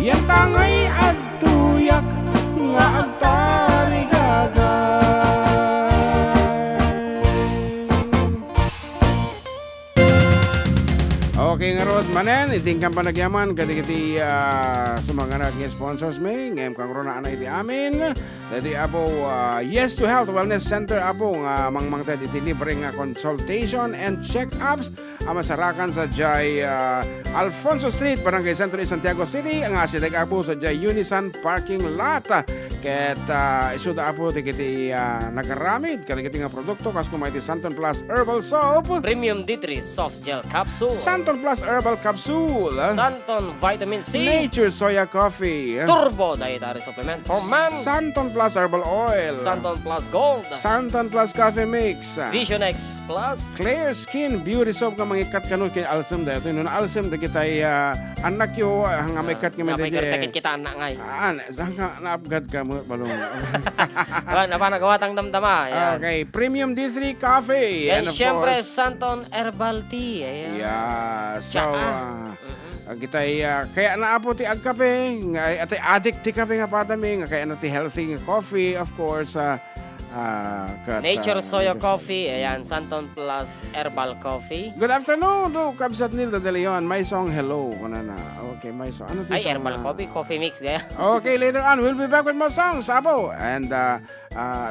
yan tangay at tuyak nga agtari gagay. Okay nga Rod Manen, iting kang panagyaman kadikiti sumanganag nga sponsors may ngayong kang rona anay di amin dadi apo Yes to Health Wellness Center apo nga mangmangtad iti libre nga consultation and check-ups masarakan sa Jay Alfonso Street, Barangay Centro in Santiago City ang asidag apo sa Jay Unisan Parking Lot ket isuda apo tikiti nagaramid kadikiti nga produkto kas kumay ti Santon Plus Herbal Soap, Premium D3 Soft Gel Capsule, Santon Plus Herbal Capsule, Santon Vitamin C, Nature Soya Coffee, Turbo Dietary Supplement for Man, Santon Plus Herbal Oil, Santon Plus Gold, Santon Plus Coffee Mix, Vision X Plus, Clear Skin Beauty Soap nga mangikat kanun kay alsem dahito nun alsem da kitay anak yo nga may kat nga sa may pagkartakit kita anak ngay. saka naapgad ka mo balong. Nagawa tang damdama. Ayan. Okay, Premium D3 Coffee And of syempre, course. Santon Herbal Tea. Ayan. Yeah, so Tsaa. kitay kaya naapo ti agkape nga atay addict ti kape nga patami nga kaya na ti healthy nga coffee of course Nature Soya Coffee. Ayan, Santon Plus Herbal Coffee. Good afternoon, do Kabsat Nil De Leon. My song Hello kuna na. Okay, my song. Ano ti Ay, song Herbal na? Coffee, Coffee Mix. Gaya. Okay, later on we'll be back with more songs, Abo. And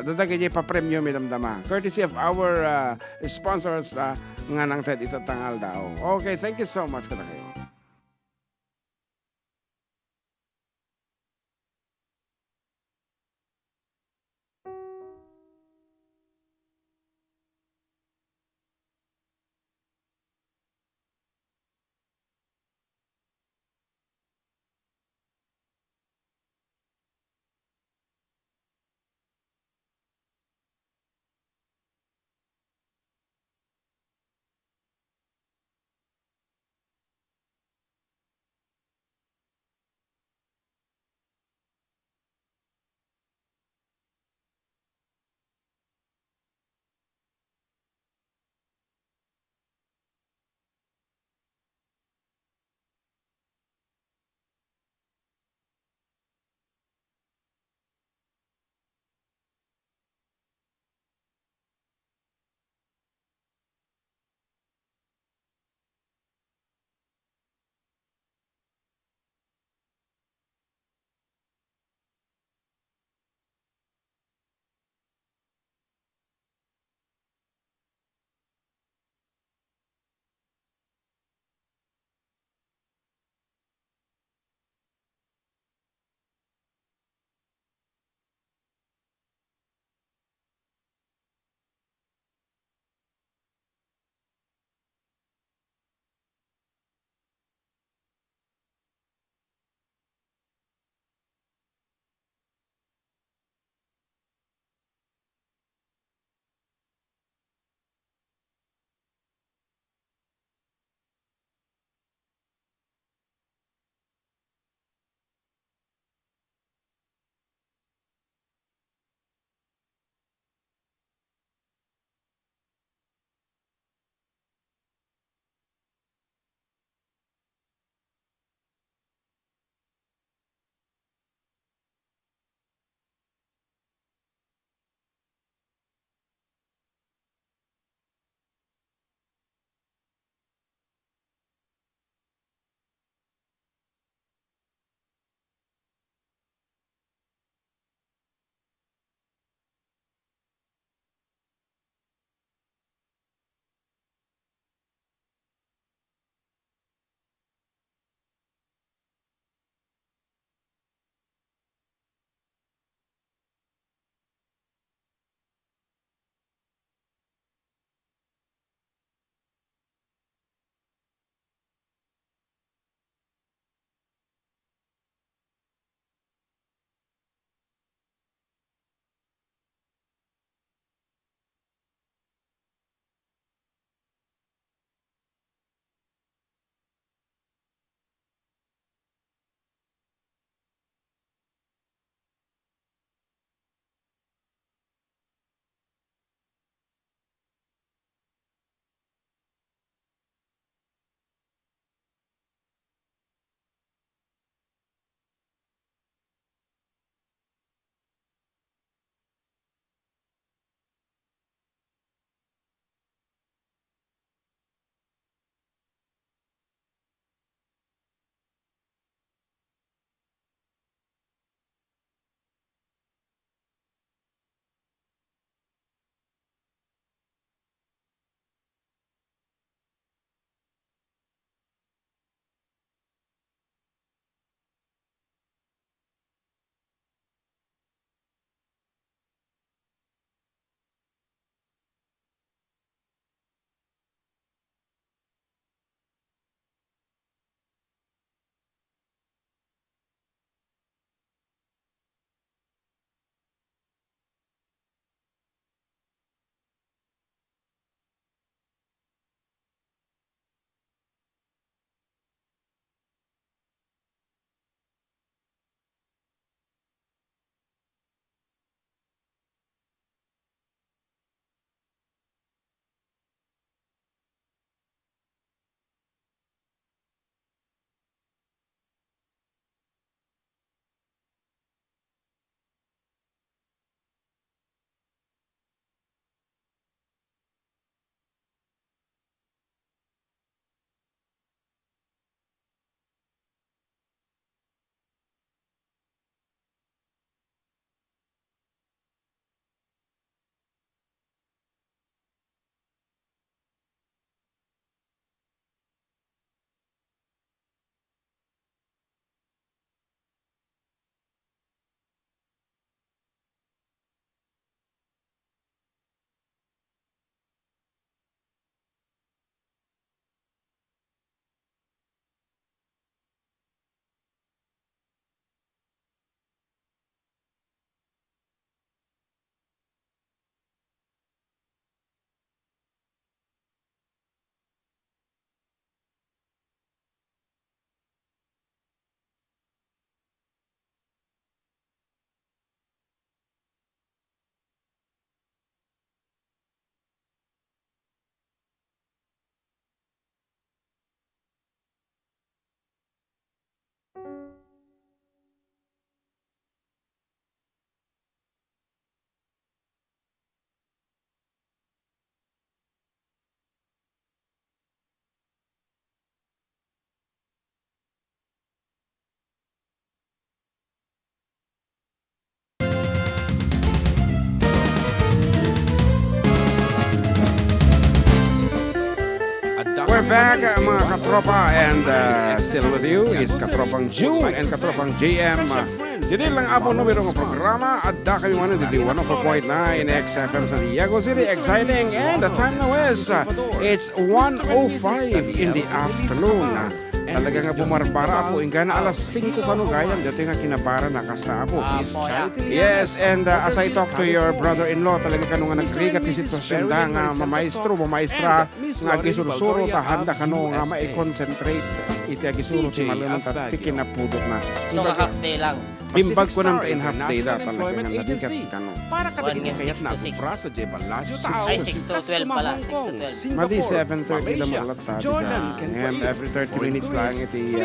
dadagay pa premium idamdama. Courtesy of our sponsors nga nang ted itatangal daw. Okay, thank you so much kada kayo. back mga katropa, and still with you is katropang June and katropang JM. Dili lang apo numero ng programa at da kami man dito 104.9 XFM San Diego City, exciting, and the time now is it's 1:05 in the afternoon. Talaga nga bumarbara ako inga na alas 5 kanugayan dito nga kinabara na kasta ako. Yes, and as I talk to your brother-in-law, talaga kanu nga nagkrigat ti sitwasyon da nga mamaestra nga gisursuro ta handa kanu nga ma-concentrate iti agisuro ti malunong ta ti kinapudot na. So, half day lang. Bimbag ko ng in half day da talaga nga nadikat kanu. Para kadagiti kayat na Agubra sa Jebalasio Tao. Ay, 6 to 12 pala. 6 to 12. Madi 7:30 lang malata. Jordan, And every 30 minutes lang iti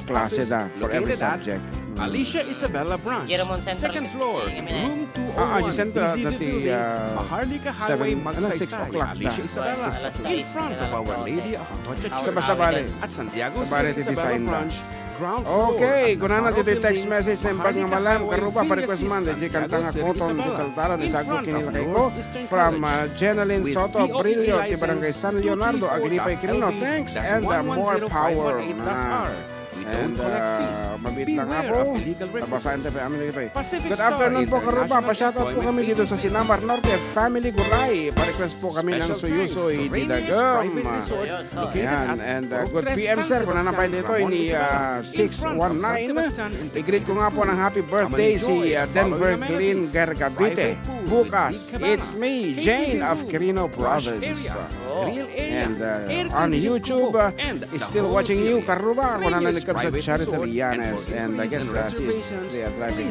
klase da for every subject. Alicia Isabella Branch, Giramon Central. second floor, room Di 201, center Busy dati Building, Maharlika Highway, 6 Magsaysay, o'clock Alicia na. Isabella, Alas in 6, front of Our Lady of Atocha Sa Church Sabali. at Santiago Sabali City ti design Isabella da. Branch, ground floor. Okay, at kunan na Navarro dito text Building, message sa impag nga Maharlika malam Highway, karuba pa request man Villas, di kanta nga Santiago koton City, di taltara ni in sagot front kinila of kay ko Northeastern from College. Jeneline With Soto POP Brillo ti license barangay San Leonardo Agripay Quirino. Thanks and more power. We don't collect fees. Mabit lang Beware ako. of illegal recruitment. Nabasaan tayo amin dito. Pacific Good Star afternoon po karuba. International Pa-shoutout po kami Employment dito sa Agency. Sinamar Norte Family Gulay. Pa-request po kami ng Special suyusoy thanks to di Rainier's dagam. Private Resort Ayos, located Yan, at and good Progress PM San sir, kung nanapay Sebastian, dito Ramon ini Isabela, in front of San 619. Sebastian I-greet ko nga po ng happy birthday si Denver Glenn Gargabite. Bukas, it's me, Jane of Quirino Brothers. And on YouTube, is still watching you, Karuba. Ako na nalikab sa Charity Rianes. And I guess she's driving.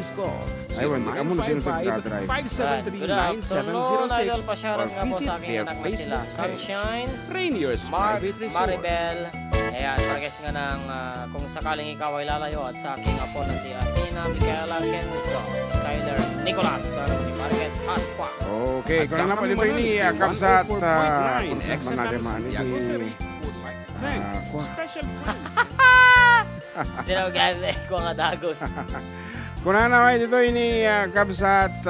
Ayun, di ka muna sino pag-drive. Good afternoon, idol. Pa-shoutout nga po sa aking anak na sila. Sunshine, Rainier's Mark, Private Resort. Maribel. Ayan, parang nga ng kung sakaling ikaw ay lalayo at sa aking apo na si Athena, Micaela, Kenzo, Skyler, Nicolas, ni Margaret, Pasqua. Okay, kung na pa dito ini kapsat in XFM Santiago City would like to thank special friends. Tinawagan ko nga dagos. kung na dito ini kapsat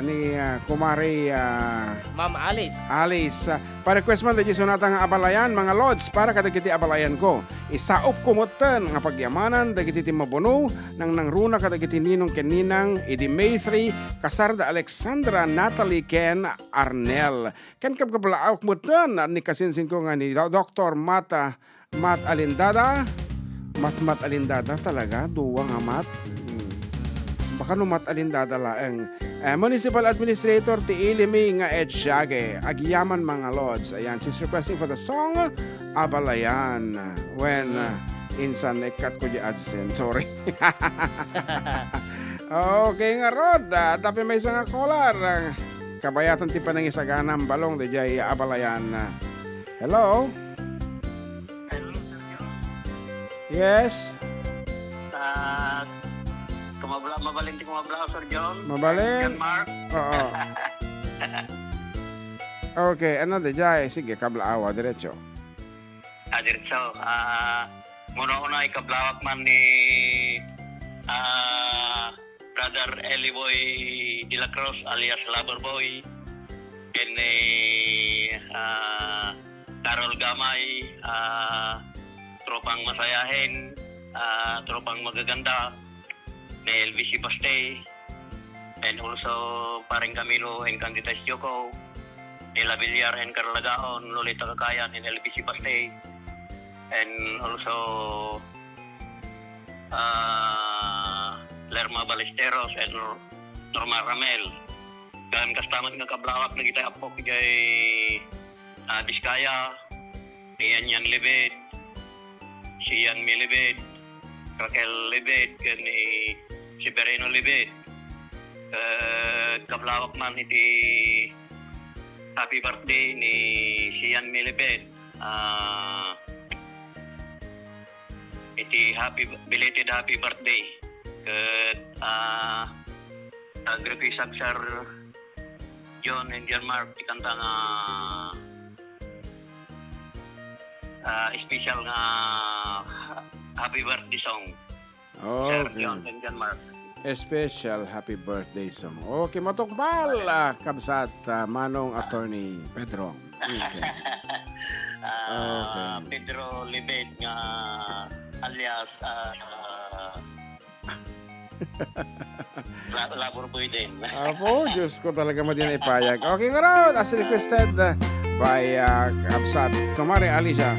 ni Kumari Ma'am Alice. Alice, pa-request man dito sunatang abalayan mga lods para kadagiti abalayan ko. Isaop kumutan nga pagyamanan dagiti mabuno nang nangruna kadagiti ninong keninang idi May 3 kasarda Alexandra Natalie Ken Arnel. Ken kapkabalaok mutan ni kasinsin ko nga ni Dr. Mat Alindada. Mat Alindada talaga duwa nga mat. Baka no Mat Alindada laeng. Municipal Administrator ti Ilimi nga Edsyage, Agyaman mga Lods. Ayan, she's requesting for the song Abalayan when insan ikat ko di adsen. Sorry. Okay nga Rod, tapi may isang caller. Kabayatan ti panang isaganang balong di jay Abalayan. Hello? Yes? Mabaling ti kumabla, Sir John. Mabaling? John Mark. Oo. Okay, ano di jay? Sige, kablaawa, diretso. Diretso. Muna-una ikablawak man ni Brother Eli Boy de la Cruz alias Loverboy. And ni Carol Gamay, tropang masayahin, tropang magaganda, ni LBC Bastay, and also paring Camilo and Candidates Joko, ni La Villar and Carlagaon, Lolita Kakayan and LBC Bastay, and also Lerma Ballesteros and Norma Ramel. Kan kastaman nga kablawak na kita apok jay Biskaya, ni Yan Lebed, si Yan Milibed, Raquel Lebed, ni si Bereno Lebed. Kablawak man iti happy birthday ni si Yan Milibed. Iti belated happy birthday. Agrepi Sagsar John and John Mark ikanta nga special nga happy birthday song. Sir John and John Mark. A special happy birthday song. Okay, matokbal kabsat Manong Attorney Pedro. Okay. Pedro Libet nga alias Labor Boy din. Apo, Diyos ko talaga mo din ipayag. Okay nga ron, as requested by Kabsat. Kumari, Alicia.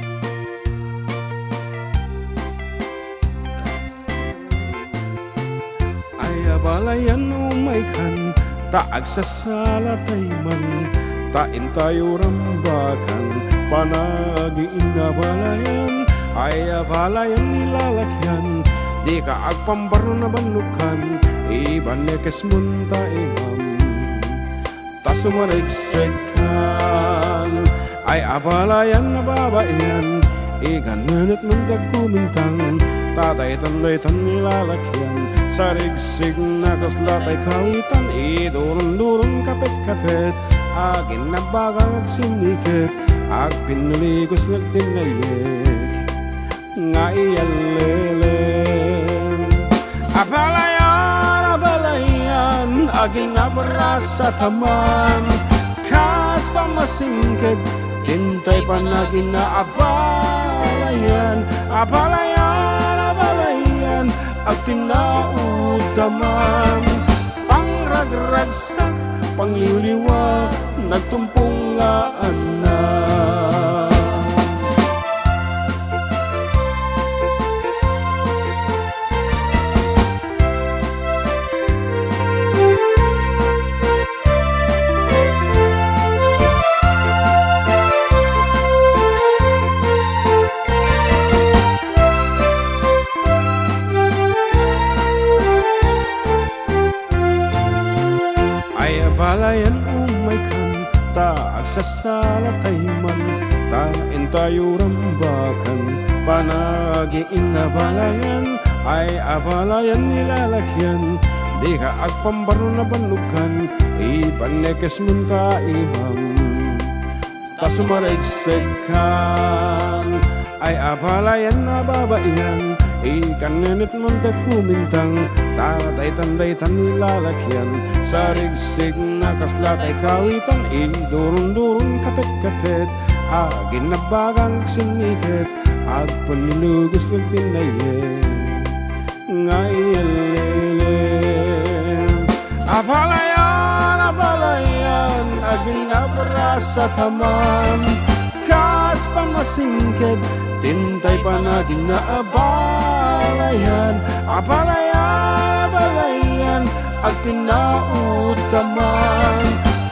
Ay abalayan umaikan, taag sa salatay man, tain tayo rambakan, panagi inabalayan, ay abalayan nilalakyan, di ka agpambaro na banukan, iban nekes munta imam, tasumarigsegkan, ay abalayan na babayan, igananit mundag kumintang, tatay tanday-tan nilalakyan, sarigsig na kaslatay kawitan, idurun-durun kapit-kapit, agin na bagang sinikit, ag pinuligos nagtinayik, nga iyalelen. Abalayan, agin na barasa taman, kas pamasingkit, tintay panagin na abalayan, abalayan, at tinautaman, pangragragsak, pangliliwa, nagtumpungaan na. Balayan umaikan, taag sa salatay man, tain tayo rambakan, panagi inabalayan, ay abalayan nilalakyan, di ka agpambaro na banukan, ipanekes munta imam, tasumarigsegkan, ay abalayan na babayan, ikanenit munta kumintang, tatay-tanday-tan nilalakyan, sarigsig na kaslatay kawitan, idurun-durun kapit-kapit, agin na bagang sinikit, ag panilugos ng tinayet, nga iyalelen. Abalayan, agin na barasa taman, kas pamasingkit, tintay panagin na abalayan, abalayan, at tinautaman,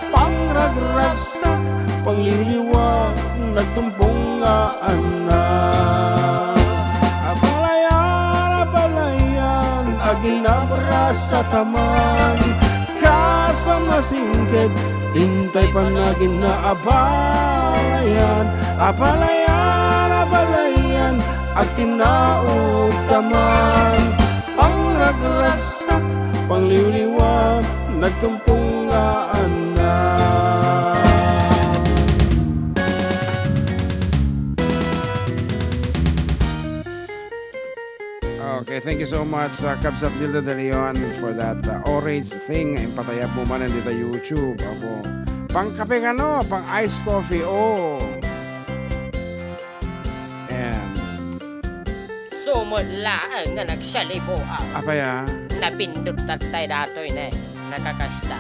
pangragragsak, pangliliwa, nagtumbungaan na. Abalayan, agin na barasa taman, kas pamasingkit, tintay panagin na abalayan, abalayan, at tinautaman, pangragragsak, pangliliwa, nagtumpunggaan na. Okay, thank you so much Kabsat Dilda de Leon for that orange thing. Impatayap mo man dito YouTube. Apo. Pang kape pang iced coffee. Oh. And Sumudlaan nga nagsalibo apa ya? napindot tatay datoy na nakakasta.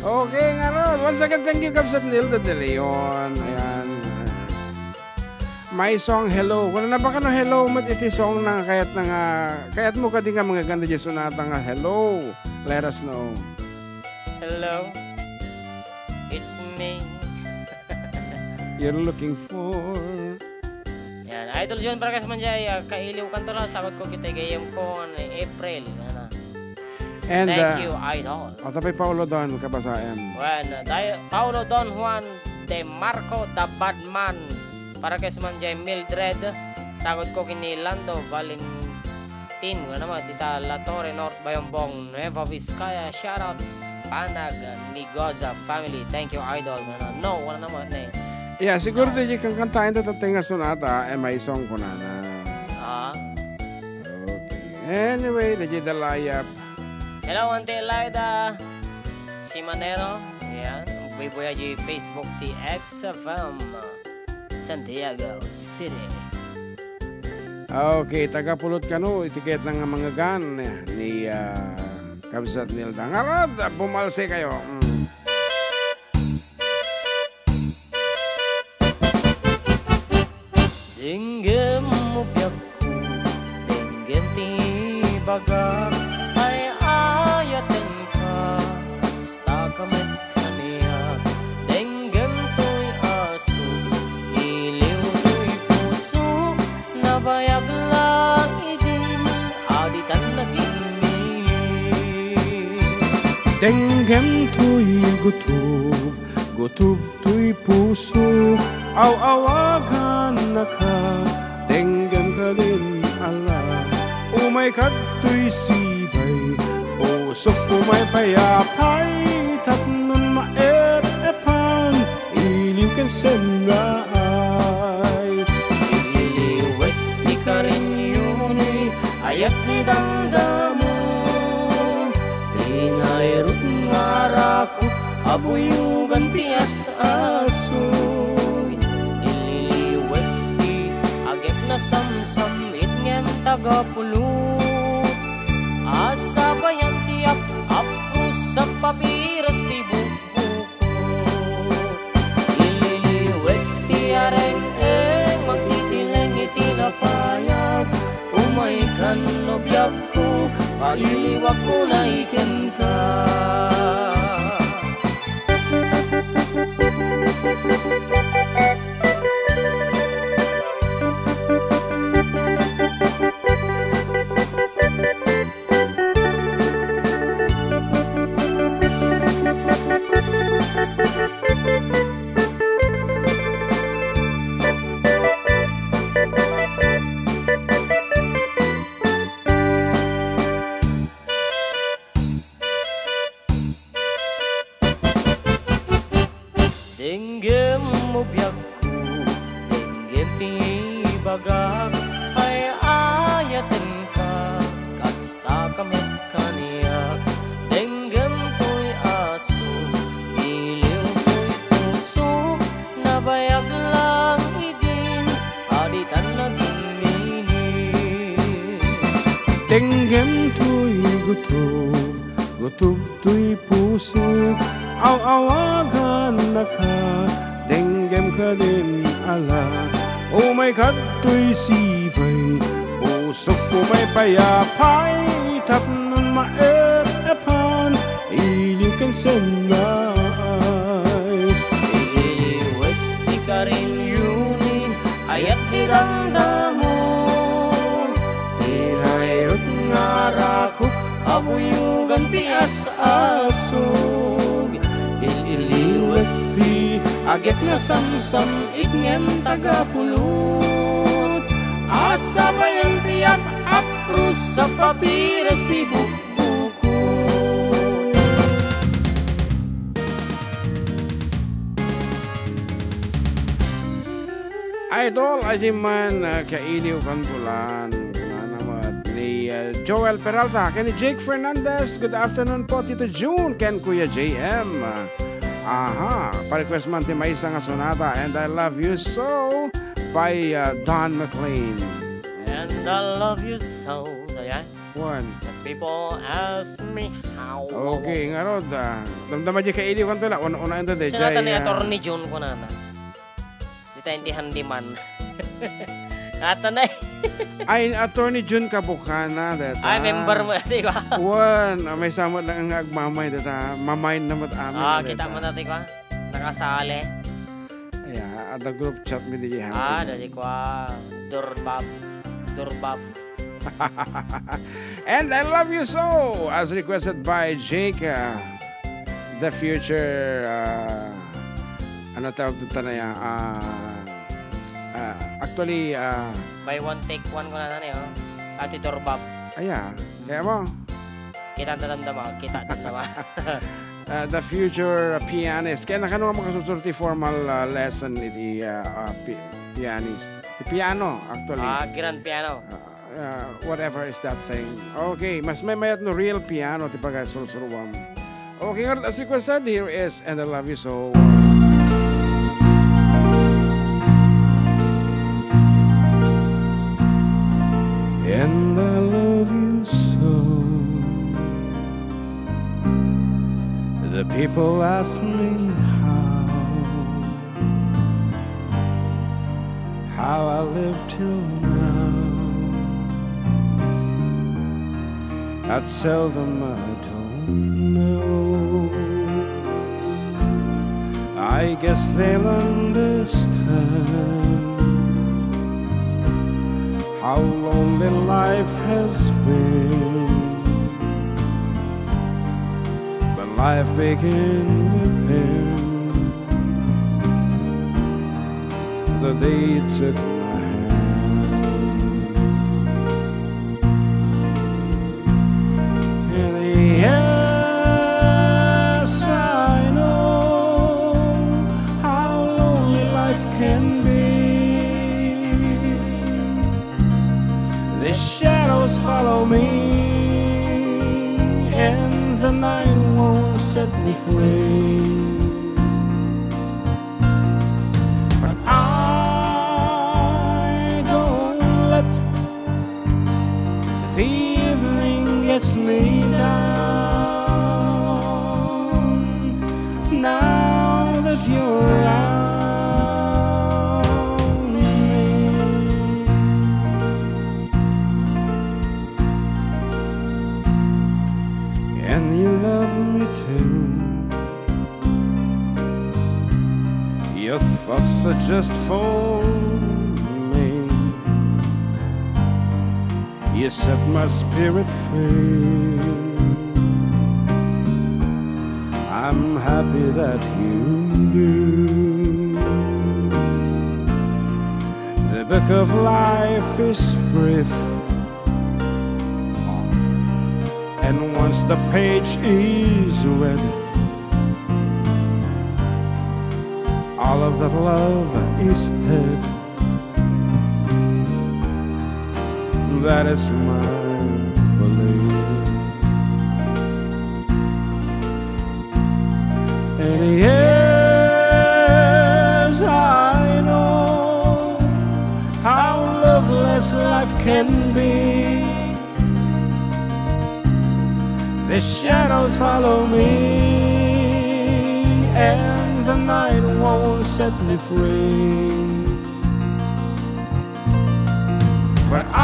Okay nga ron. Once again, thank you Kabsat Dilda de Leon. Ayan. My song Hello. Wala na ba ka no hello? Mat iti song na kayat mo ka din nga mga ganda Jesu na nga hello. Let us know. Hello, it's me. You're looking for. Yan, Idol John Vargas man jay kailiw kanto lang sagot ko kita gayam ko April. Yan. And Thank you, Idol. O tapay Paulo Don kabasayan. Paulo Don Juan de Marco the Badman. Para kay Manjay Mildred, sagot ko kini Lando Valentin, naman dita La Torre North Bayombong, Nueva Vizcaya, shoutout Panag Nigoza family. Thank you Idol. No, wala naman na eh. Yeah, siguro di kang kantain ta tatinga sonata may song ko na. Okay. Anyway, di dalayap. Hello Auntie Elida, si Manero, yan, Buya di Facebook ti XFM Santiago City. Okay, taga-pulot ka no, itiket ng mga gan ni Kabsat Nilda. Ngarad, bumalse kayo. Dinggem mo biyak ko, dinggem ti bagak, ay ayaten ka, kasta kamet kaniya. Dinggem to'y aso, iliw to'y puso, nabayag lang idin, aditan naging minig. Denggem to'y gutob, gutob to'y puso, aw-awagan na ka, denggem ka din ala. Umay kato'y sibay, pusok umay payapay, tatnon maep-epan, iliw ken sengay. Iliwet ni Karinyoni, ayat ni damdamo, tinayrot ngaraku, abuyugan ti as-asoy. Ililiwet ti agep na samsam, itngem tagapulot, asa bayan ti ap-apros sa papiras ti bukbukot. Ililiwet ti areng-eng, magtitileng itinapayag, umay kan no biyag ko, pailiwag ko na iken ka. Dinggem mo biyak ko, dinggem ti bagak, ay ayaten ka, kasta kamet kaniyak. Dinggem to'y aso, iliw to'y puso, nabayag lang idin, aditan naging minig. Denggem to'y gutob, gutob to'y puso, aw-awagan na ka, denggem ka din ala. Umay kato'y sibay, pusok umay payapay, tapnon maep-epan, iliw ken sengay. Ililiwet ti Karinyoni, ayat ti damdamo, tinayrot ngaraku, abuyugan ti as-asog. Ililiwet ti agep na samsam, itngem tagapulot, asa bayan ti ap-apros sa papiras ti bukbukot. Idol, ajiman kailiw kantulan. Ni Joel Peralta, kay ni Jake Fernandez. Good afternoon po, Tito June, ken Kuya JM. Pa-request man ti may isang sonata, And I Love You So by Don McLean. And I love you so. So yan. One. The people ask me how. Okay, nga rod. Damdama di kailiw kantulan. Una ito de. Sinata ni Atty. June ko na na. Di tayo hindi handiman. Ata na Ay, Attorney June Kabukana. Ay, member mo natin ko. One. May samot lang ang agmamay. Mamayin na mat amin. Kita mo natin ko. Nakasali. Yeah, at the group chat mi di Dali ko. Durbab. And I Love You So, as requested by Jake, the future, ano tawag dito na yan? Actually, By one take one ko na niyo. Ati Durbab. kaya mo, Kita mo. the future pianist. Kaya nakano nga makasusurti formal lesson iti pianist. The piano, actually. Grand piano. Whatever is that thing. Okay, mas may mayat no real piano ti pagay sulsuruam. Okay, as requested, here is And I Love You So. And I love you so. The people ask me how I live till now. I tell them I don't know. I guess they'll understand how lonely life has been. But life began with him the day he took my hand. And yes, I know how lonely life can be. The shadows follow me, and the night won't set me free. But I don't let the evening gets me down. Now that you're around me, and you love me too. Your thoughts are just for me. You set my spirit free. I'm happy that you do. The book of life is brief, and once the page is read, all of that love is dead. That is my belief. And yes, I know how loveless life can be. The shadows follow me, and the night won't set me free. But I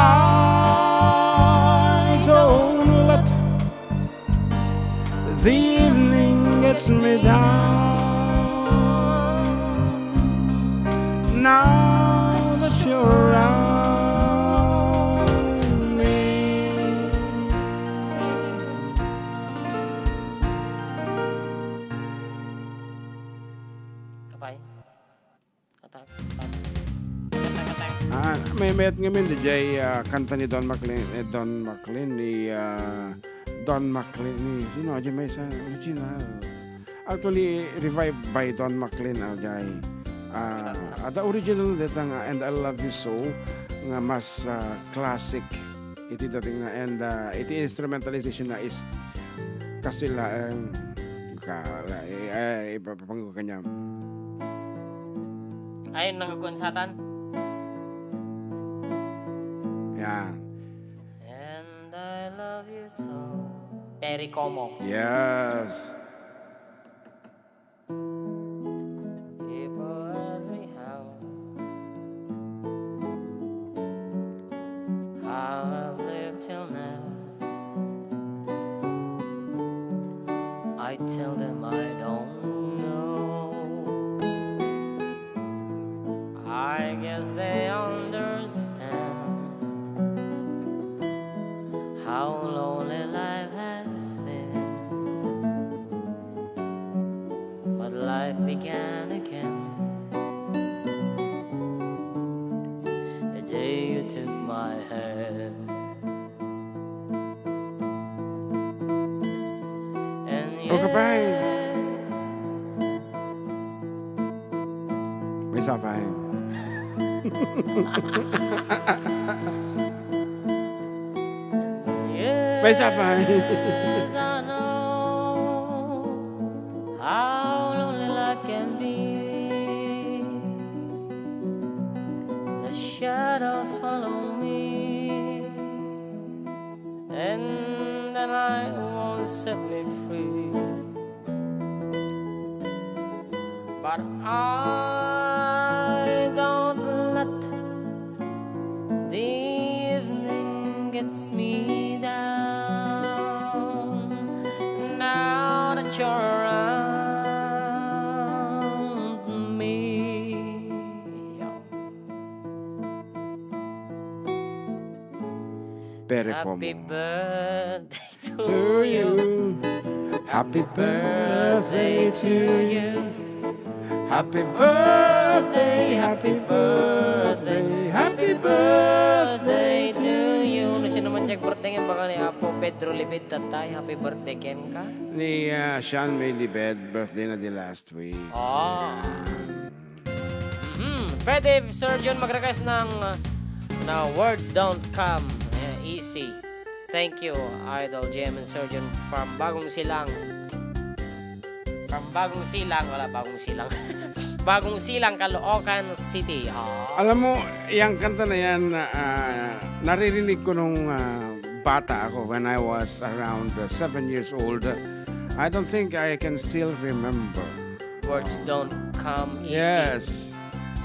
don't let the evening gets me down. Now that you're around me. Kapay. Attack. Stop. May met ngayon DJ kanta ni Don McLean, ni sino aja may sa original. Actually revived by Don McLean ajay. Ada original dito nga And I Love You So nga mas classic iti dating nga, and iti instrumentalization na is Kastila ipapanggo kanya. Ayun nangagonsatan. Yeah. And I love you so. Perry Como. Yes. People ask me how I've lived till now. I tell them I don't know. I guess they understand how lonely life has been. But life began again the day you took my hand. And Okay, bye. May sapay. yes, May sapay. I know and the night won't set me free. But I don't let the evening gets me down. Now that you're around me. Pere Happy como. birthday To to you. you. Happy birthday to you. Happy birthday, happy birthday, happy birthday to you. Ano siya naman diyang birthday ngayon? Baka ni Apo Pedro Libid tatay. Happy birthday, Ken ka? ni Sean May Libed, birthday na di last week. Oh. Pwede, Sir John, mag-request ng na words don't come easy. Thank you, Idol Jem and Sir John from Bagong Silang. From Bagong Silang, wala Bagong Silang. Bagong Silang, Caloocan City. Oh. Alam mo, yung kanta na yan, naririnig ko nung bata ako when I was around 7 years old. I don't think I can still remember. Words don't come easy. Yes.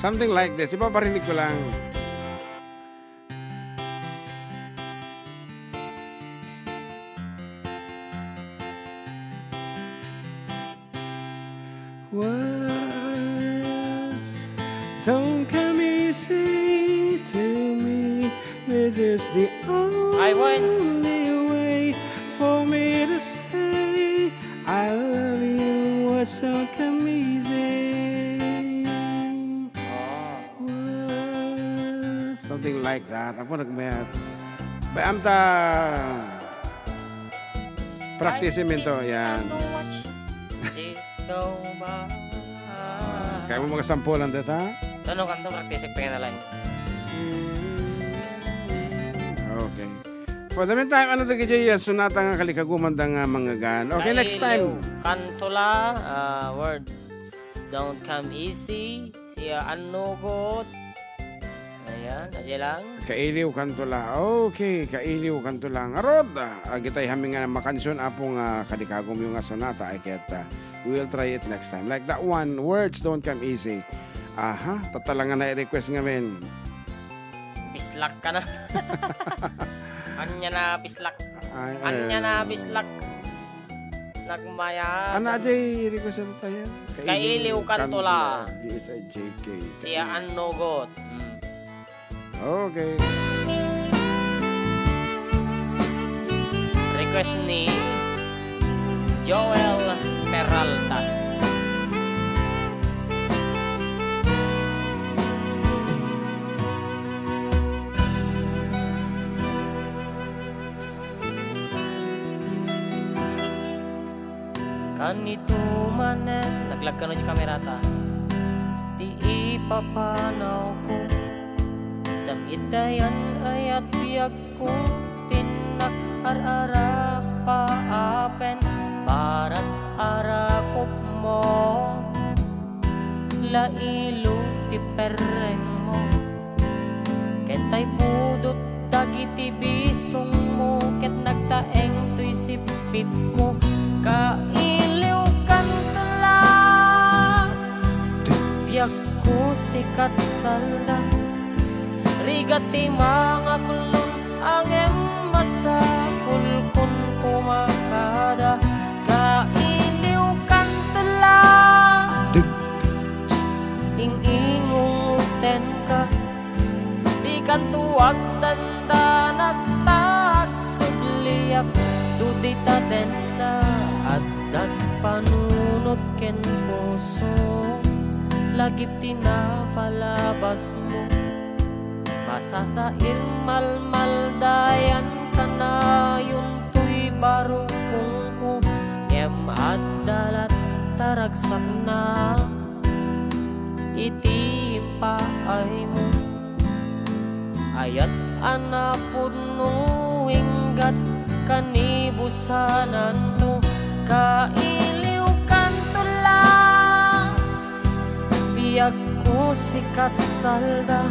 Something like this. Ipaparinig ko lang. Words don't come easy to me. This is the only way for me to say I love you. Words don't come easy. Words, something like that. Ako nagmayat. Baamta practicemen to. Yan. This go by. Kaya mo mga sampulan dito, ha? Tanong kanto practice pengen na lang. Okay. For the meantime, ano na kaya sunata nga kalikaguman nga mga gan. Okay, next time. Kantula, words don't come easy. Siya anugot. Ayan, adya lang. Kailiw kantula. Okay, kailiw kantula. Arod, agitay haming nga makansyon apong kadikagom yung sonata. I get, we will try it next time. Like that one, words don't come easy. Aha, tatalangan na i-request nga men. Bislak ka na. Anya na bislak. Anya na bislak. Nagmaya. Ano ajay request na tayo? Kailiw kantula. D-H-I-J-K. Siya anugot. Okay. Request ni Joel Peralta. Kanito manen, naglag ka na yung kamera ta. Di ipapanaw ko sa itayan ayat biyak ko tinak ar-ara paapen barat arakop mo lailo ti pereng mo ketay pudot dagiti bisong mo ket nagtaeng tuy sipit ko kailiw kantala biyak ko sikat salda rigati mga kulon ang emasakul kun kumakada kailiw kantala ing-ingong uten ka di kantuwag tanda nagtaag subliyak dudita den na at panunot ken puso lagip tinapalabas mo masasair malmaldayan ka na yung tuy barukong ko yem adalat taragsak na iti paay mo ayat anapod no inggat kanibusanan to kailiw kantula biyak ko sikat salda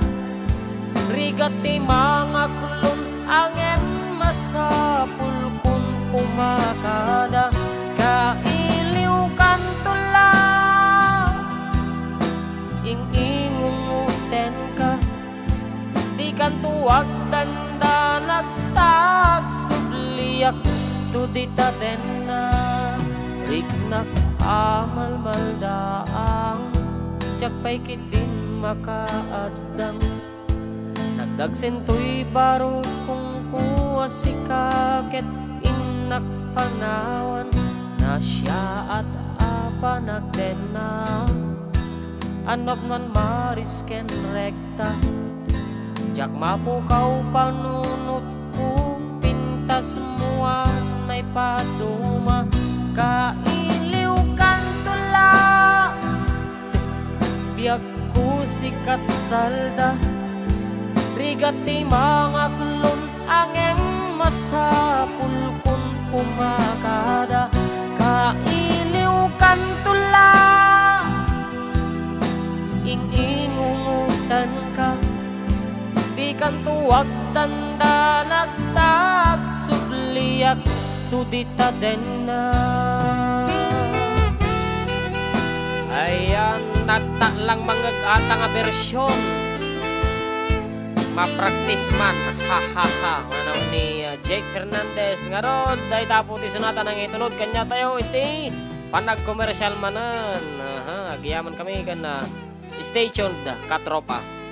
rigati mga kulon angin masapo tanda nagtag subliyak tudita den na rignak amal maldaang jak pay kitin makaadam nagdagsentoy baro kung kuha si kaket inak panawan na siya at apa nagdena anop man marisken rekta jak mapukaw panunot ko pintas mua na'y paduma kailiw kantula biag ko sikat salda rigati mga kulon angem masapul kun pumakada kailiw kantula ing-ingungutan ka di kan tuwag tanda nagtag subliyak tudita den na ayan nagta lang mga nga bersyon mapraktis man ha ha ha ano ni Jake Fernandez nga ron dahil tapo ti sunatan ang itulod kanya tayo iti panag komersyal manan agyaman kami kan na stay tuned katropa.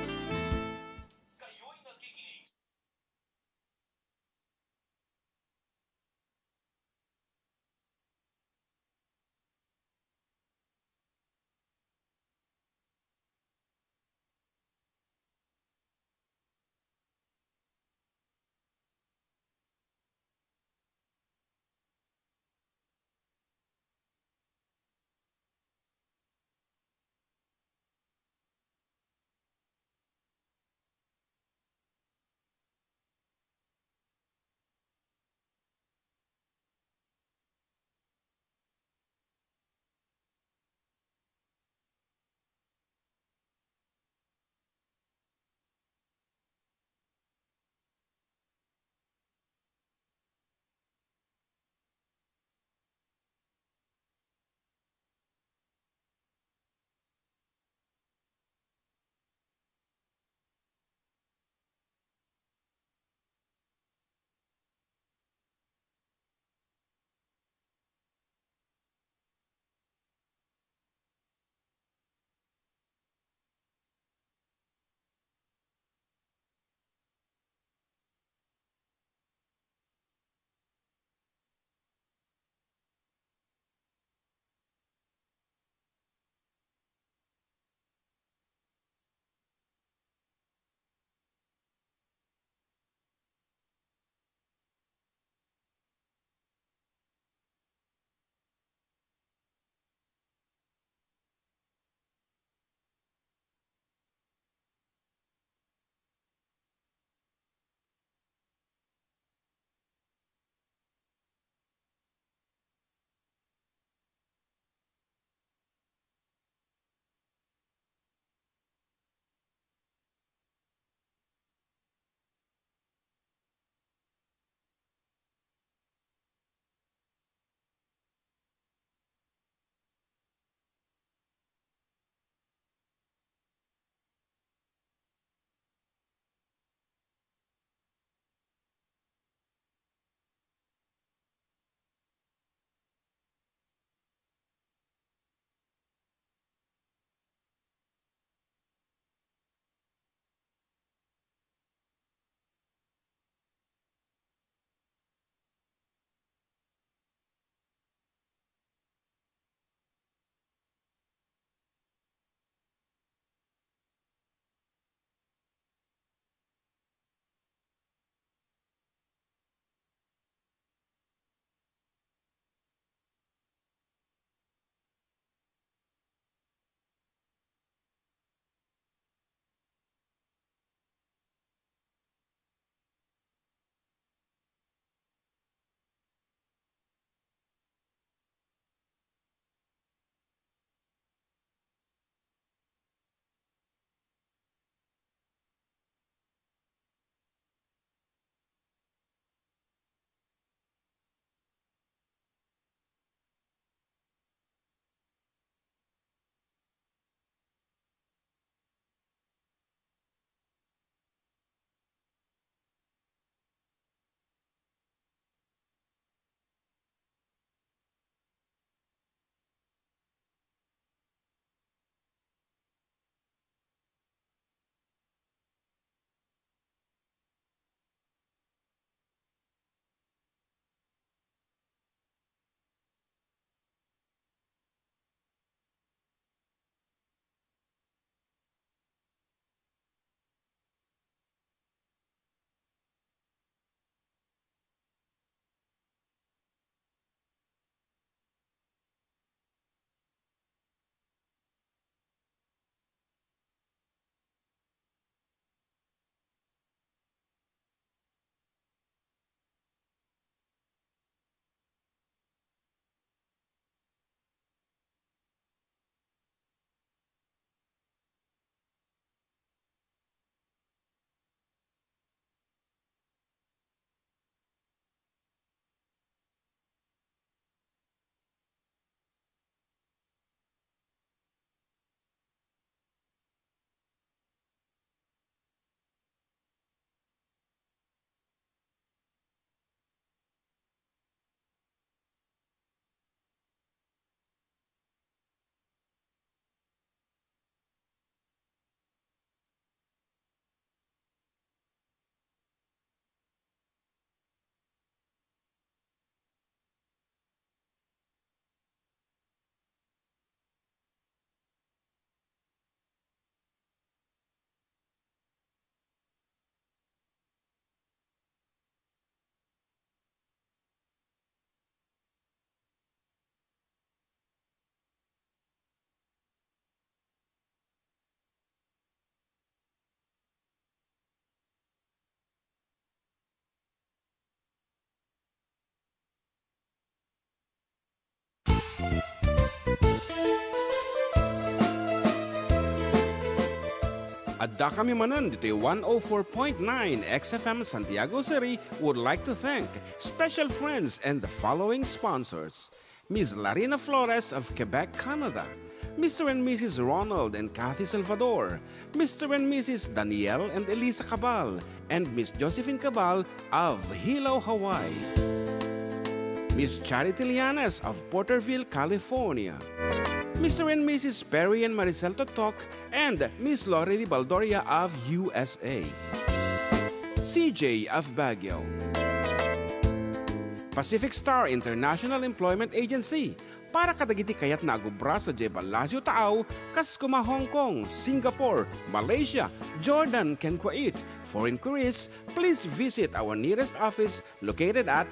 Adda kami Manen dito 104.9 XFM Santiago City would like to thank special friends and the following sponsors. Ms. Larina Flores of Quebec, Canada. Mr. and Mrs. Ronald and Kathy Salvador. Mr. and Mrs. Danielle and Elisa Cabal. And Miss Josephine Cabal of Hilo, Hawaii. Miss Charity Lianes of Porterville, California. Mr. and Mrs. Perry and Maricel Totok, and Miss Lorely Baldoria of USA. CJ of Baguio. Pacific Star International Employment Agency, para kadagiti kayat na agubra sa Jebel Lazio Taaw, kas kuma Hong Kong, Singapore, Malaysia, Jordan, ken Kuwait. For inquiries, please visit our nearest office located at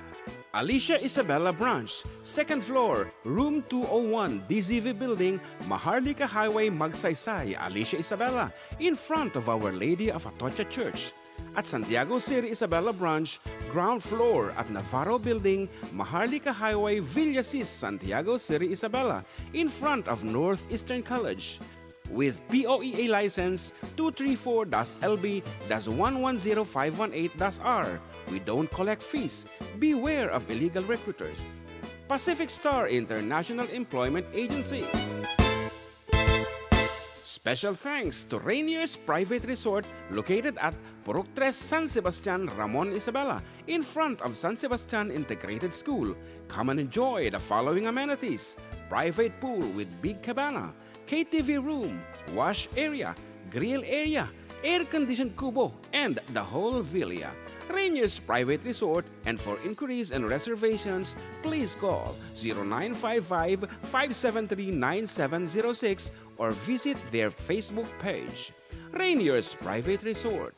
Alicia Isabella Branch, 2nd floor, room 201, DZV Building, Maharlika Highway, Magsaysay, Alicia Isabella, in front of Our Lady of Atocha Church. At Santiago City Isabella Branch, ground floor at Navarro Building, Maharlika Highway, Villasis, Santiago City Isabella, in front of Northeastern College. With POEA license 234-LB-110518-R. We don't collect fees. Beware of illegal recruiters. Pacific Star International Employment Agency. Special thanks to Rainier's Private Resort located at Purok 3 San Sebastian, Ramon Isabela, in front of San Sebastian Integrated School. Come and enjoy the following amenities: private pool with big cabana, KTV room, wash area, grill area, air-conditioned kubo, and the whole villa. Rainier's Private Resort, and for inquiries and reservations, please call 0955-573-9706 or visit their Facebook page. Rainier's Private Resort.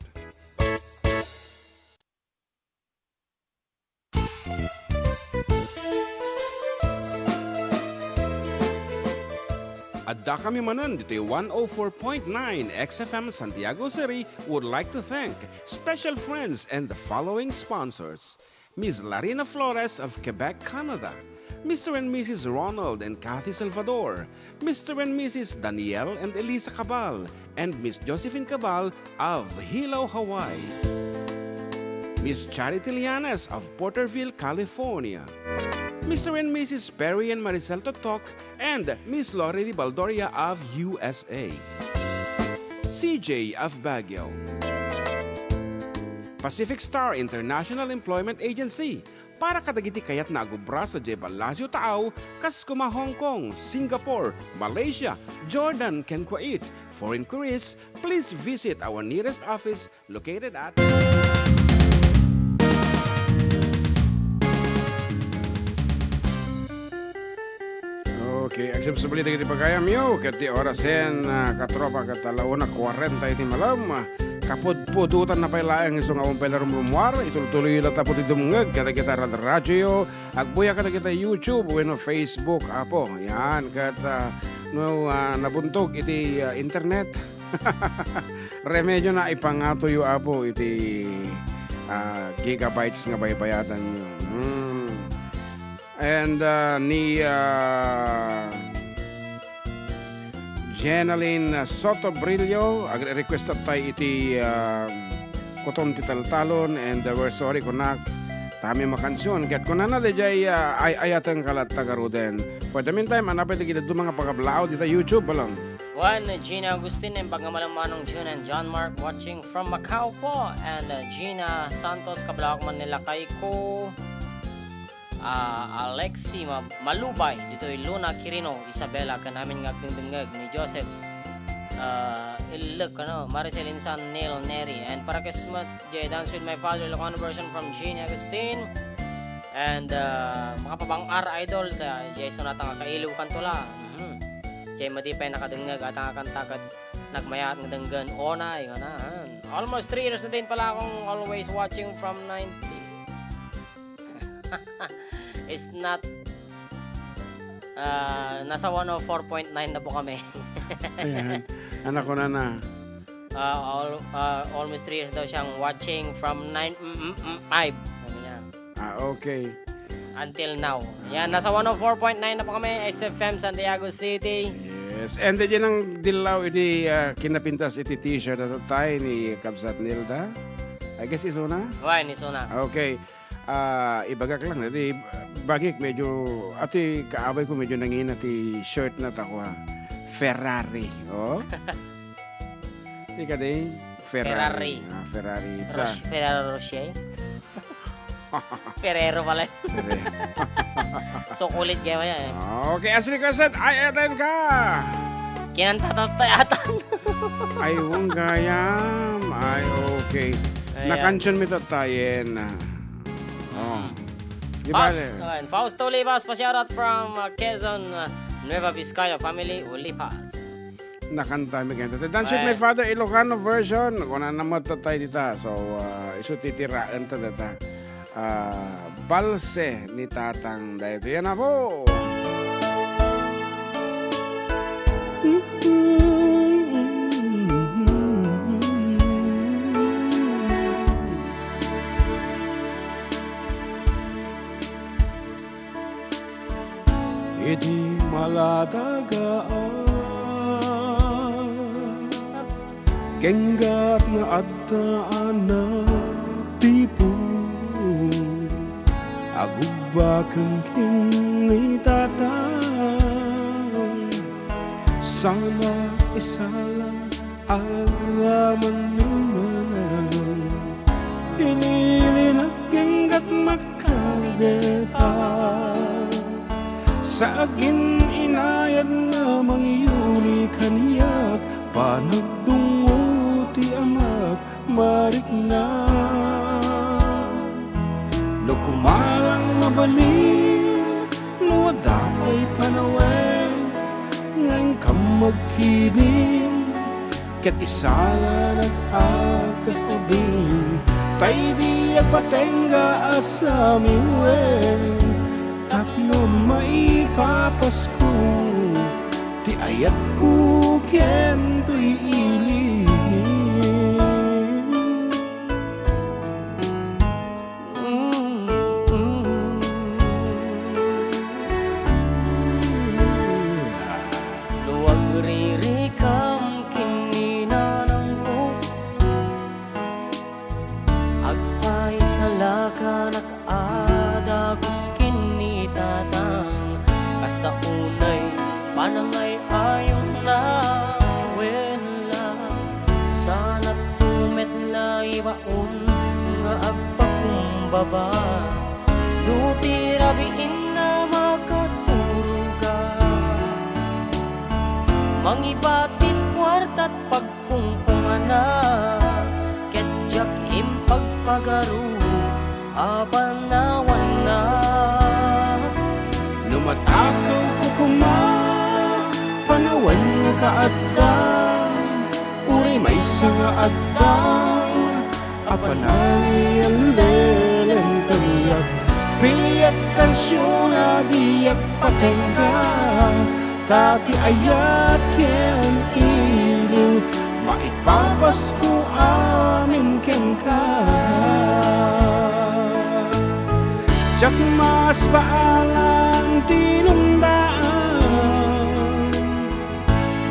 Adda kami Manen dito 104.9 XFM Santiago City would like to thank special friends and the following sponsors. Ms. Larina Flores of Quebec, Canada. Mr. and Mrs. Ronald and Kathy Salvador. Mr. and Mrs. Danielle and Elisa Cabal. And Miss Josephine Cabal of Hilo, Hawaii. Miss Charity Lianes of Porterville, California. Mr. and Mrs. Perry and Maricel Totok, and Miss Lorely Baldoria of USA. CJ of Baguio. Pacific Star International Employment Agency, para kadagiti kayat na agubra sa Jebel Lazio Taaw, kas kuma Hong Kong, Singapore, Malaysia, Jordan, ken Kuwait. For inquiries, please visit our nearest office located at Okay, ang sabsabali tayo pagayam yo, kati oras hen, katropa katalauna 40 iti malam, kapod-podutan na pailaang isong awang pala rumrumwar, ituloy lang tapos idumungag, kata kita radyo, agbuya kata kita YouTube, bueno, Facebook, apo, yan, kata nabuntog iti internet, remedyo na ipangato yo apo, iti gigabytes nga baybayatan nyo. And ni Jenaline Soto Brillo, request tayo iti Kuton Titaltalon, and we're sorry kunak tami makansyon. Kat kunana de jay ayatang kalat tagaruden. For the meantime, anapay kita do mga pagkablao dito YouTube balang. Juan, Gina Agustin, and Pagamalang June and John Mark watching from Macau po. And Gina Santos, kablawak man nila kay ko. Alexi Malubay, dito Luna Quirino, Isabela, kanamin nga dingdingag ni Joseph Ilok, Maricel Insan, Neil Neri, and para kismat, Jay Dance with My Father, Ilocano version from Gina Agustin, and makapabang R-Idol, Jay Sonatang Kailu Kantula, Jay Matipay nakadingag at ang kantakad nagmayat ng danggan onay, almost 3 years na din pala akong always watching from 90. It's not nasa 104.9 na po kami. Ayan, anak ko na. Almost 3 years daw siyang watching from 9 sabi niya. Okay. Until now. Yan, nasa 104.9 na po kami, XFM Santiago City. Yes. And then ang dilaw iti kinapintas iti t-shirt at tayo ni Kabsat Nilda. I guess iso na? Why, ni Sona? Okay. Ibagak lang. Iti, bagik medyo, ati kaabay ko medyo nangina ti shirt na tako ha. Ferrari. Oh? Ika din? Ferrari. Ferrari. Ferrero Rocher? Ferrero pala. So kulit kayo yan eh. Okay, as requested, ay attend ka! Kinantatayatan. Ay, huwag kayam. Ay, okay. Ayan. Nakansyon mi tatayin. Oh. Fausto Lipas, pa-shoutout from Quezon, Nueva Vizcaya family, Lipas. Nakanta mi ganito. Dan shoot Ay. my father Ilocano version. Kung na naman tatay dita. So, iso titiraan ta data. Balse ni Tatang Dayo. Yan na po. Iti maladagaan Kenggat na adaan na tipo Agubakang kinitatang Sana isalang alaman naman Ililinag kenggat makalidepan Sa agin inayad na mangyuli kaniyak Panagdungo ti amat marik na No kumalang mabalik No adapay panawin Ngayon ka magkibing Kat isala nag-akasabing Tay di agpatengga asamin wen Takno maipapasko Ti ayat ko kento'y iling Luwag ririkam kininanang ko Agpay sa laka nakadagos kinitatang Kasta unay panangay ayon na wala Sana tumetla ibaon nga agpakumbaba Duti rabiin na makaturuga Mangibatit kwarta't pagpungpungan na Ketjak impagpagaru abanawan na Numatakaw ko panawan nga kaadang Uri may nga adang Apanani ang leleng kaniyak Piliyak kansyon na diyak patengga Tati ayat ken iliw Maipapasko amin ken ka Jak mas baalang tinundaan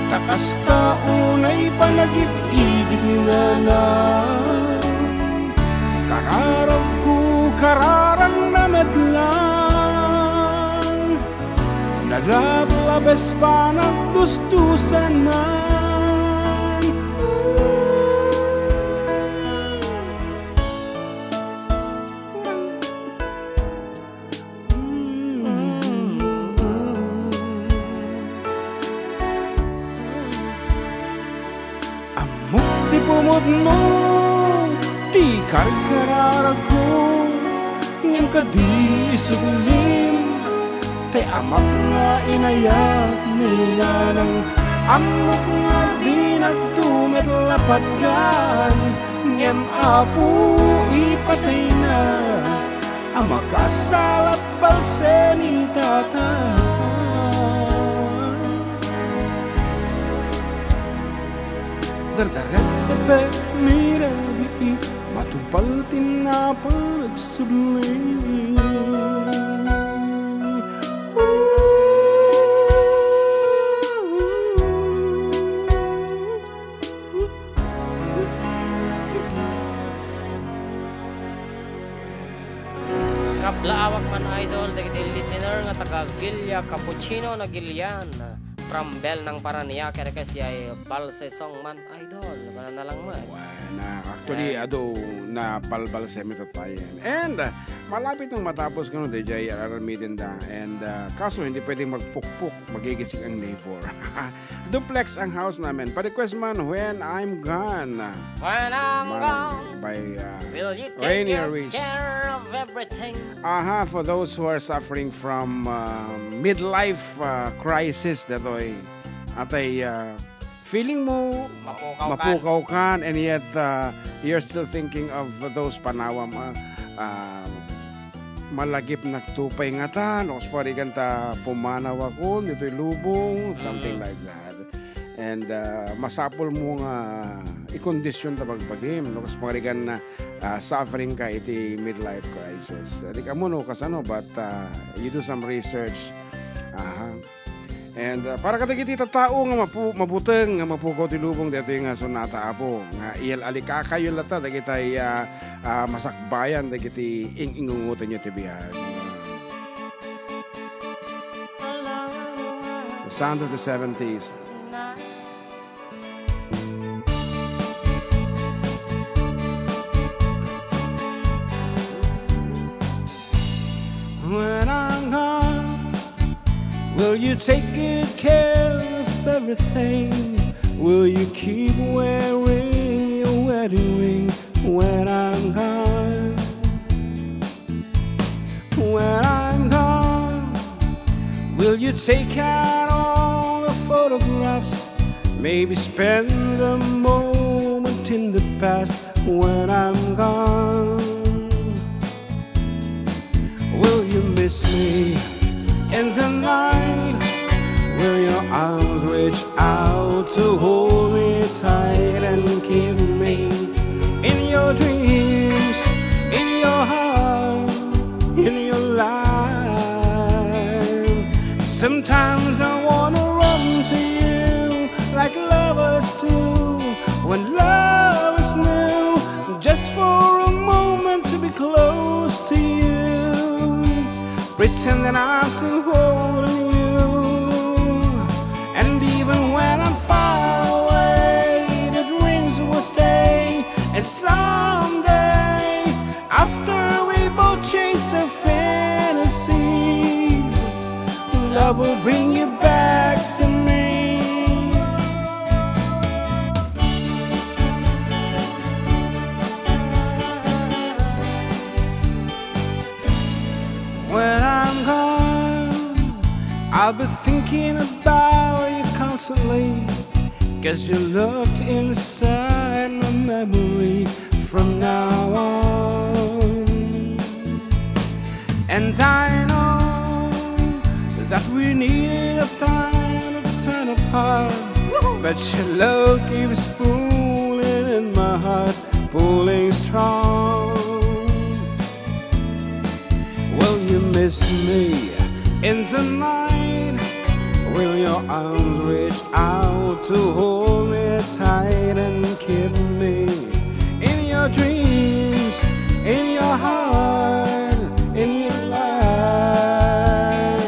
Takas taunay panagib-ibig ni nanang Kararag ko kararang na medlang Nalablabes pa nagdustusan man Amok di pumod mo Di karkararag ko Ngayon ka di isulim Tay amak nga inayak nila ng amok nga di nagtumit lapatgan Ngem apo ipatay na amak asalat balse ni tatang Dardaret pepe mirabi matumpal tinapa nagsudling Kablawak man idol, dagiti listener nga taga Villa Cappuccino na Gilian. From Bell ng Paranaque, kaya siya ay balse song man idol. Gana na lang man. Na actually ado na balbal semitotayan. And malapit nang matapos ko no DJ aramidin da. And kaso hindi pwedeng magpukpuk, magigising ang neighbor. Duplex ang house namin. Pa-request man When I'm Gone. When I'm gone, By will you Rainier take Reese. care of everything? For those who are suffering from midlife crisis datoy atay feeling mo mapukaw kan and yet you're still thinking of those panawam malagip na tupay nga ta no parigan ta pumanaw ako dito'y lubong something like that and masapol mo nga i-condition ta pagpagim no kas parigan na suffering ka iti midlife crisis di ka mo no kasano but you do some research and para kadagiti tao nga mabuteng nga mapukaw ti lubong dito nga sonata apo nga iyal alikakayo lata dagitay masakbayan dagiti ingungutan nyo ti biyan. The sound of the 70s. When I'm gone, will you take good care of everything? Will you keep wearing your wedding ring when I'm gone? When I'm gone, will you take out all the photographs? Maybe spend a moment in the past when I'm gone. Will you miss me in the night? Will your arms reach out to hold me tight and keep me in your dreams, in your heart, in your life? Sometimes I wanna run to you like lovers do when love is new, just for a moment to be close to you, pretend that I'm still holding you. And even when I'm far away, the dreams will stay. And someday, after we both chase our fantasies, love will bring you back to me. When I'm gone, I'll be thinking about you constantly, 'cause you're locked inside my memory from now on. And I know that we needed a time to turn apart, but your love keeps pulling in my heart, pulling strong. Will you miss me in the night? Will your arms reach out to hold me tight and keep me in your dreams, in your heart, in your life?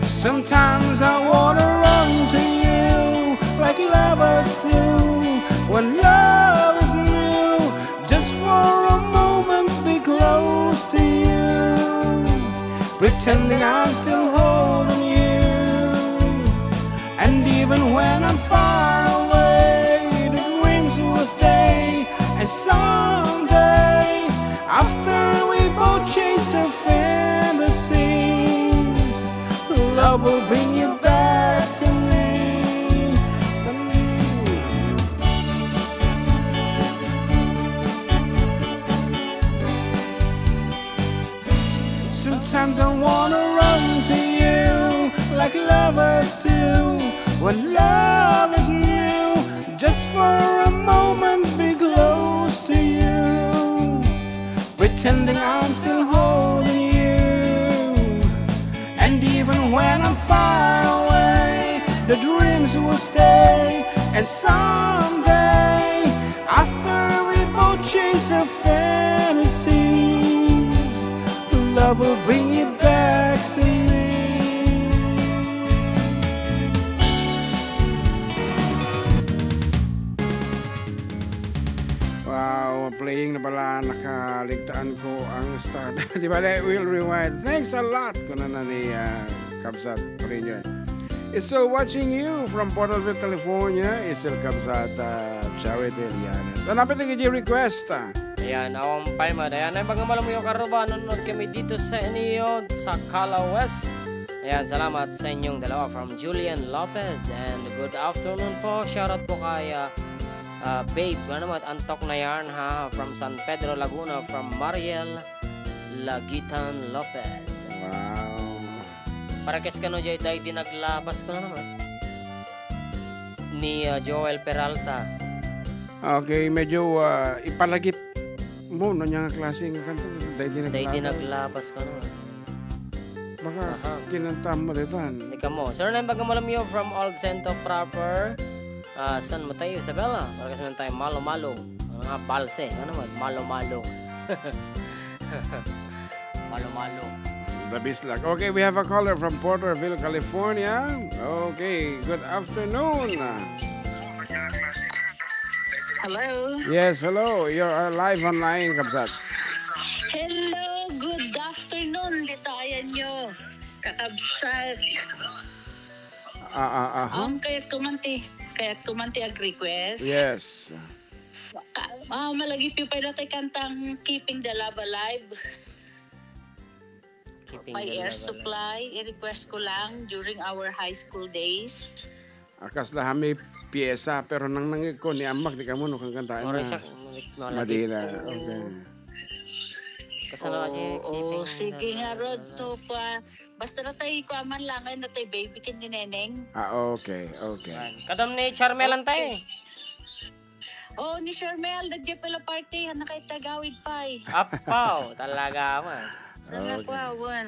Sometimes I wanna run to you like lovers do when love is new, just for a moment be close to you, pretending I'm still holding you. And even when I'm far away, the dreams will stay. And someday, after we both chase our fantasies, love will bring you back to me. Sometimes I wanna run to you like lovers do when love is new, just for a moment be close to you, pretending I'm still holding you. And even when I'm far away, the dreams will stay. And someday, after we both chase our fantasies, love love will bring you back to me. Wow, playing na pala, nakaligtaan ko ang start. Di ba, we'll rewind. Thanks a lot, kuna na ni Kabsat Premier. Is still watching you from Porterville, California. Is still Kabsat Charity Lianes. Anapit ang yung request. Ayan, awang paima. Ayan, ay pagkamalam mo yung karuba. Nanonood kami dito sa inyo sa Cala West. Ayan, salamat sa inyong dalawa from Julian Lopez. And good afternoon po. Shoutout po kay Babe, ano naman, antok na yarn ha, from San Pedro, Laguna, from Mariel Lagitan Lopez. Wow. Para kes ka no, Jay, dahil dinaglabas ko na naman. Ni Joel Peralta. Okay, medyo ipalagit mo no niya klaseng kanta. Dahil dinaglabas ko naman. Baka Aha. kinantam mo ditan. Ika mo. Sir, nang bagamalam yo from Old Centro proper. San Mateo, Isabela. Para kasi man tayo malo-malo. Mga balse. Ano naman? Malo-malo. Malo-malo. The Bislak. Okay, we have a caller from Porterville, California. Okay, good afternoon. Hello. Yes, hello. You're live online, Kabsat. Hello, good afternoon. Ditayan nyo. Kakabsat. Kaya't kumanti ag request. Yes. Malagi piyo pa natin kantang Keeping the Love Alive. Keeping By the Air love Supply. I-request ko lang during our high school days. Akas lah may piyesa pero nang nangig ko ni Amak di ka mo no kang kantaan Oray siya. na. Madina. Okay. Kasano kasi. Sige nga, Rod. To pa. Basta na tayo kuaman lang na tayo baby kin ni Neneng. Okay. Kadam ni Charmelan tayo. Oh, ni Charmel, nag-jepela party. Hana kay tagawid pa eh. Apaw. Talaga man. Sana ko awan.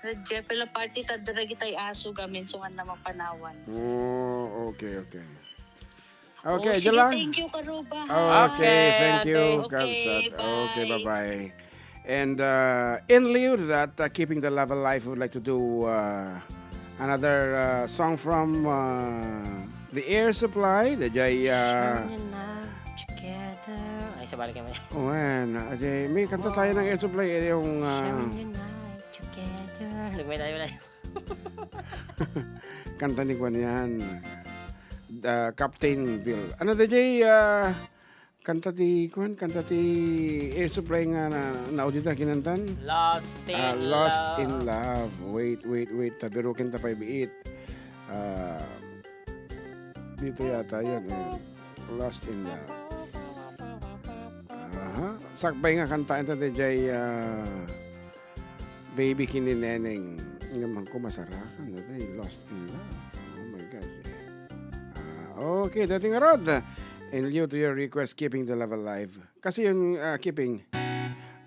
Nag-jepela party. Tadaragi tayo aso gamin. Sungan na mapanawan. Oh, okay. Okay, Sige, dyan lang. thank you, Karuba. Okay, thank you, Okay, Kabsat. bye. Okay, bye-bye. And in lieu of that, Keeping the Love Alive, we would like to do another song from the Air Supply. The Jay... Together. Ay, sabalik kami. May kanta tayo ng Air Supply. Yung... Together. Nagmay tayo na. kanta ni Kwan yan. Captain Bill. Ano the Jay... kanta ti Air Supply nga na audita kinantan. Lost in Lost Love. in Love. Wait. Tabirukin ta 5-8. Dito yata yan. Lost in Love. Sakbay nga kantaan ta jay Baby kini Neneng. Ngayon ko masarakan na Lost in Love. Oh my God. Okay, dating arod. And lieu to your request, Keeping the Love Alive. Kasi yung keeping.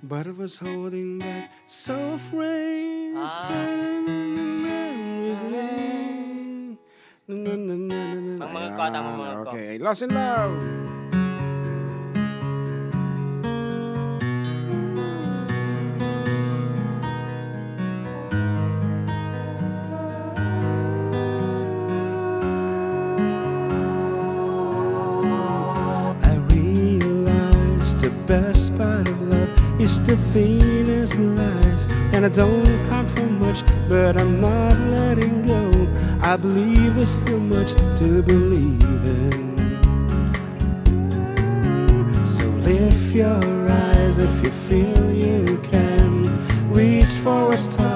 But I was holding back so afraid. Mga kota mo mga ko. Okay, Lost in Love. Best part of love is the thinnest lies, and I don't count for much, but I'm not letting go. I believe there's still much to believe in. So lift your eyes if you feel you can. Reach for a star.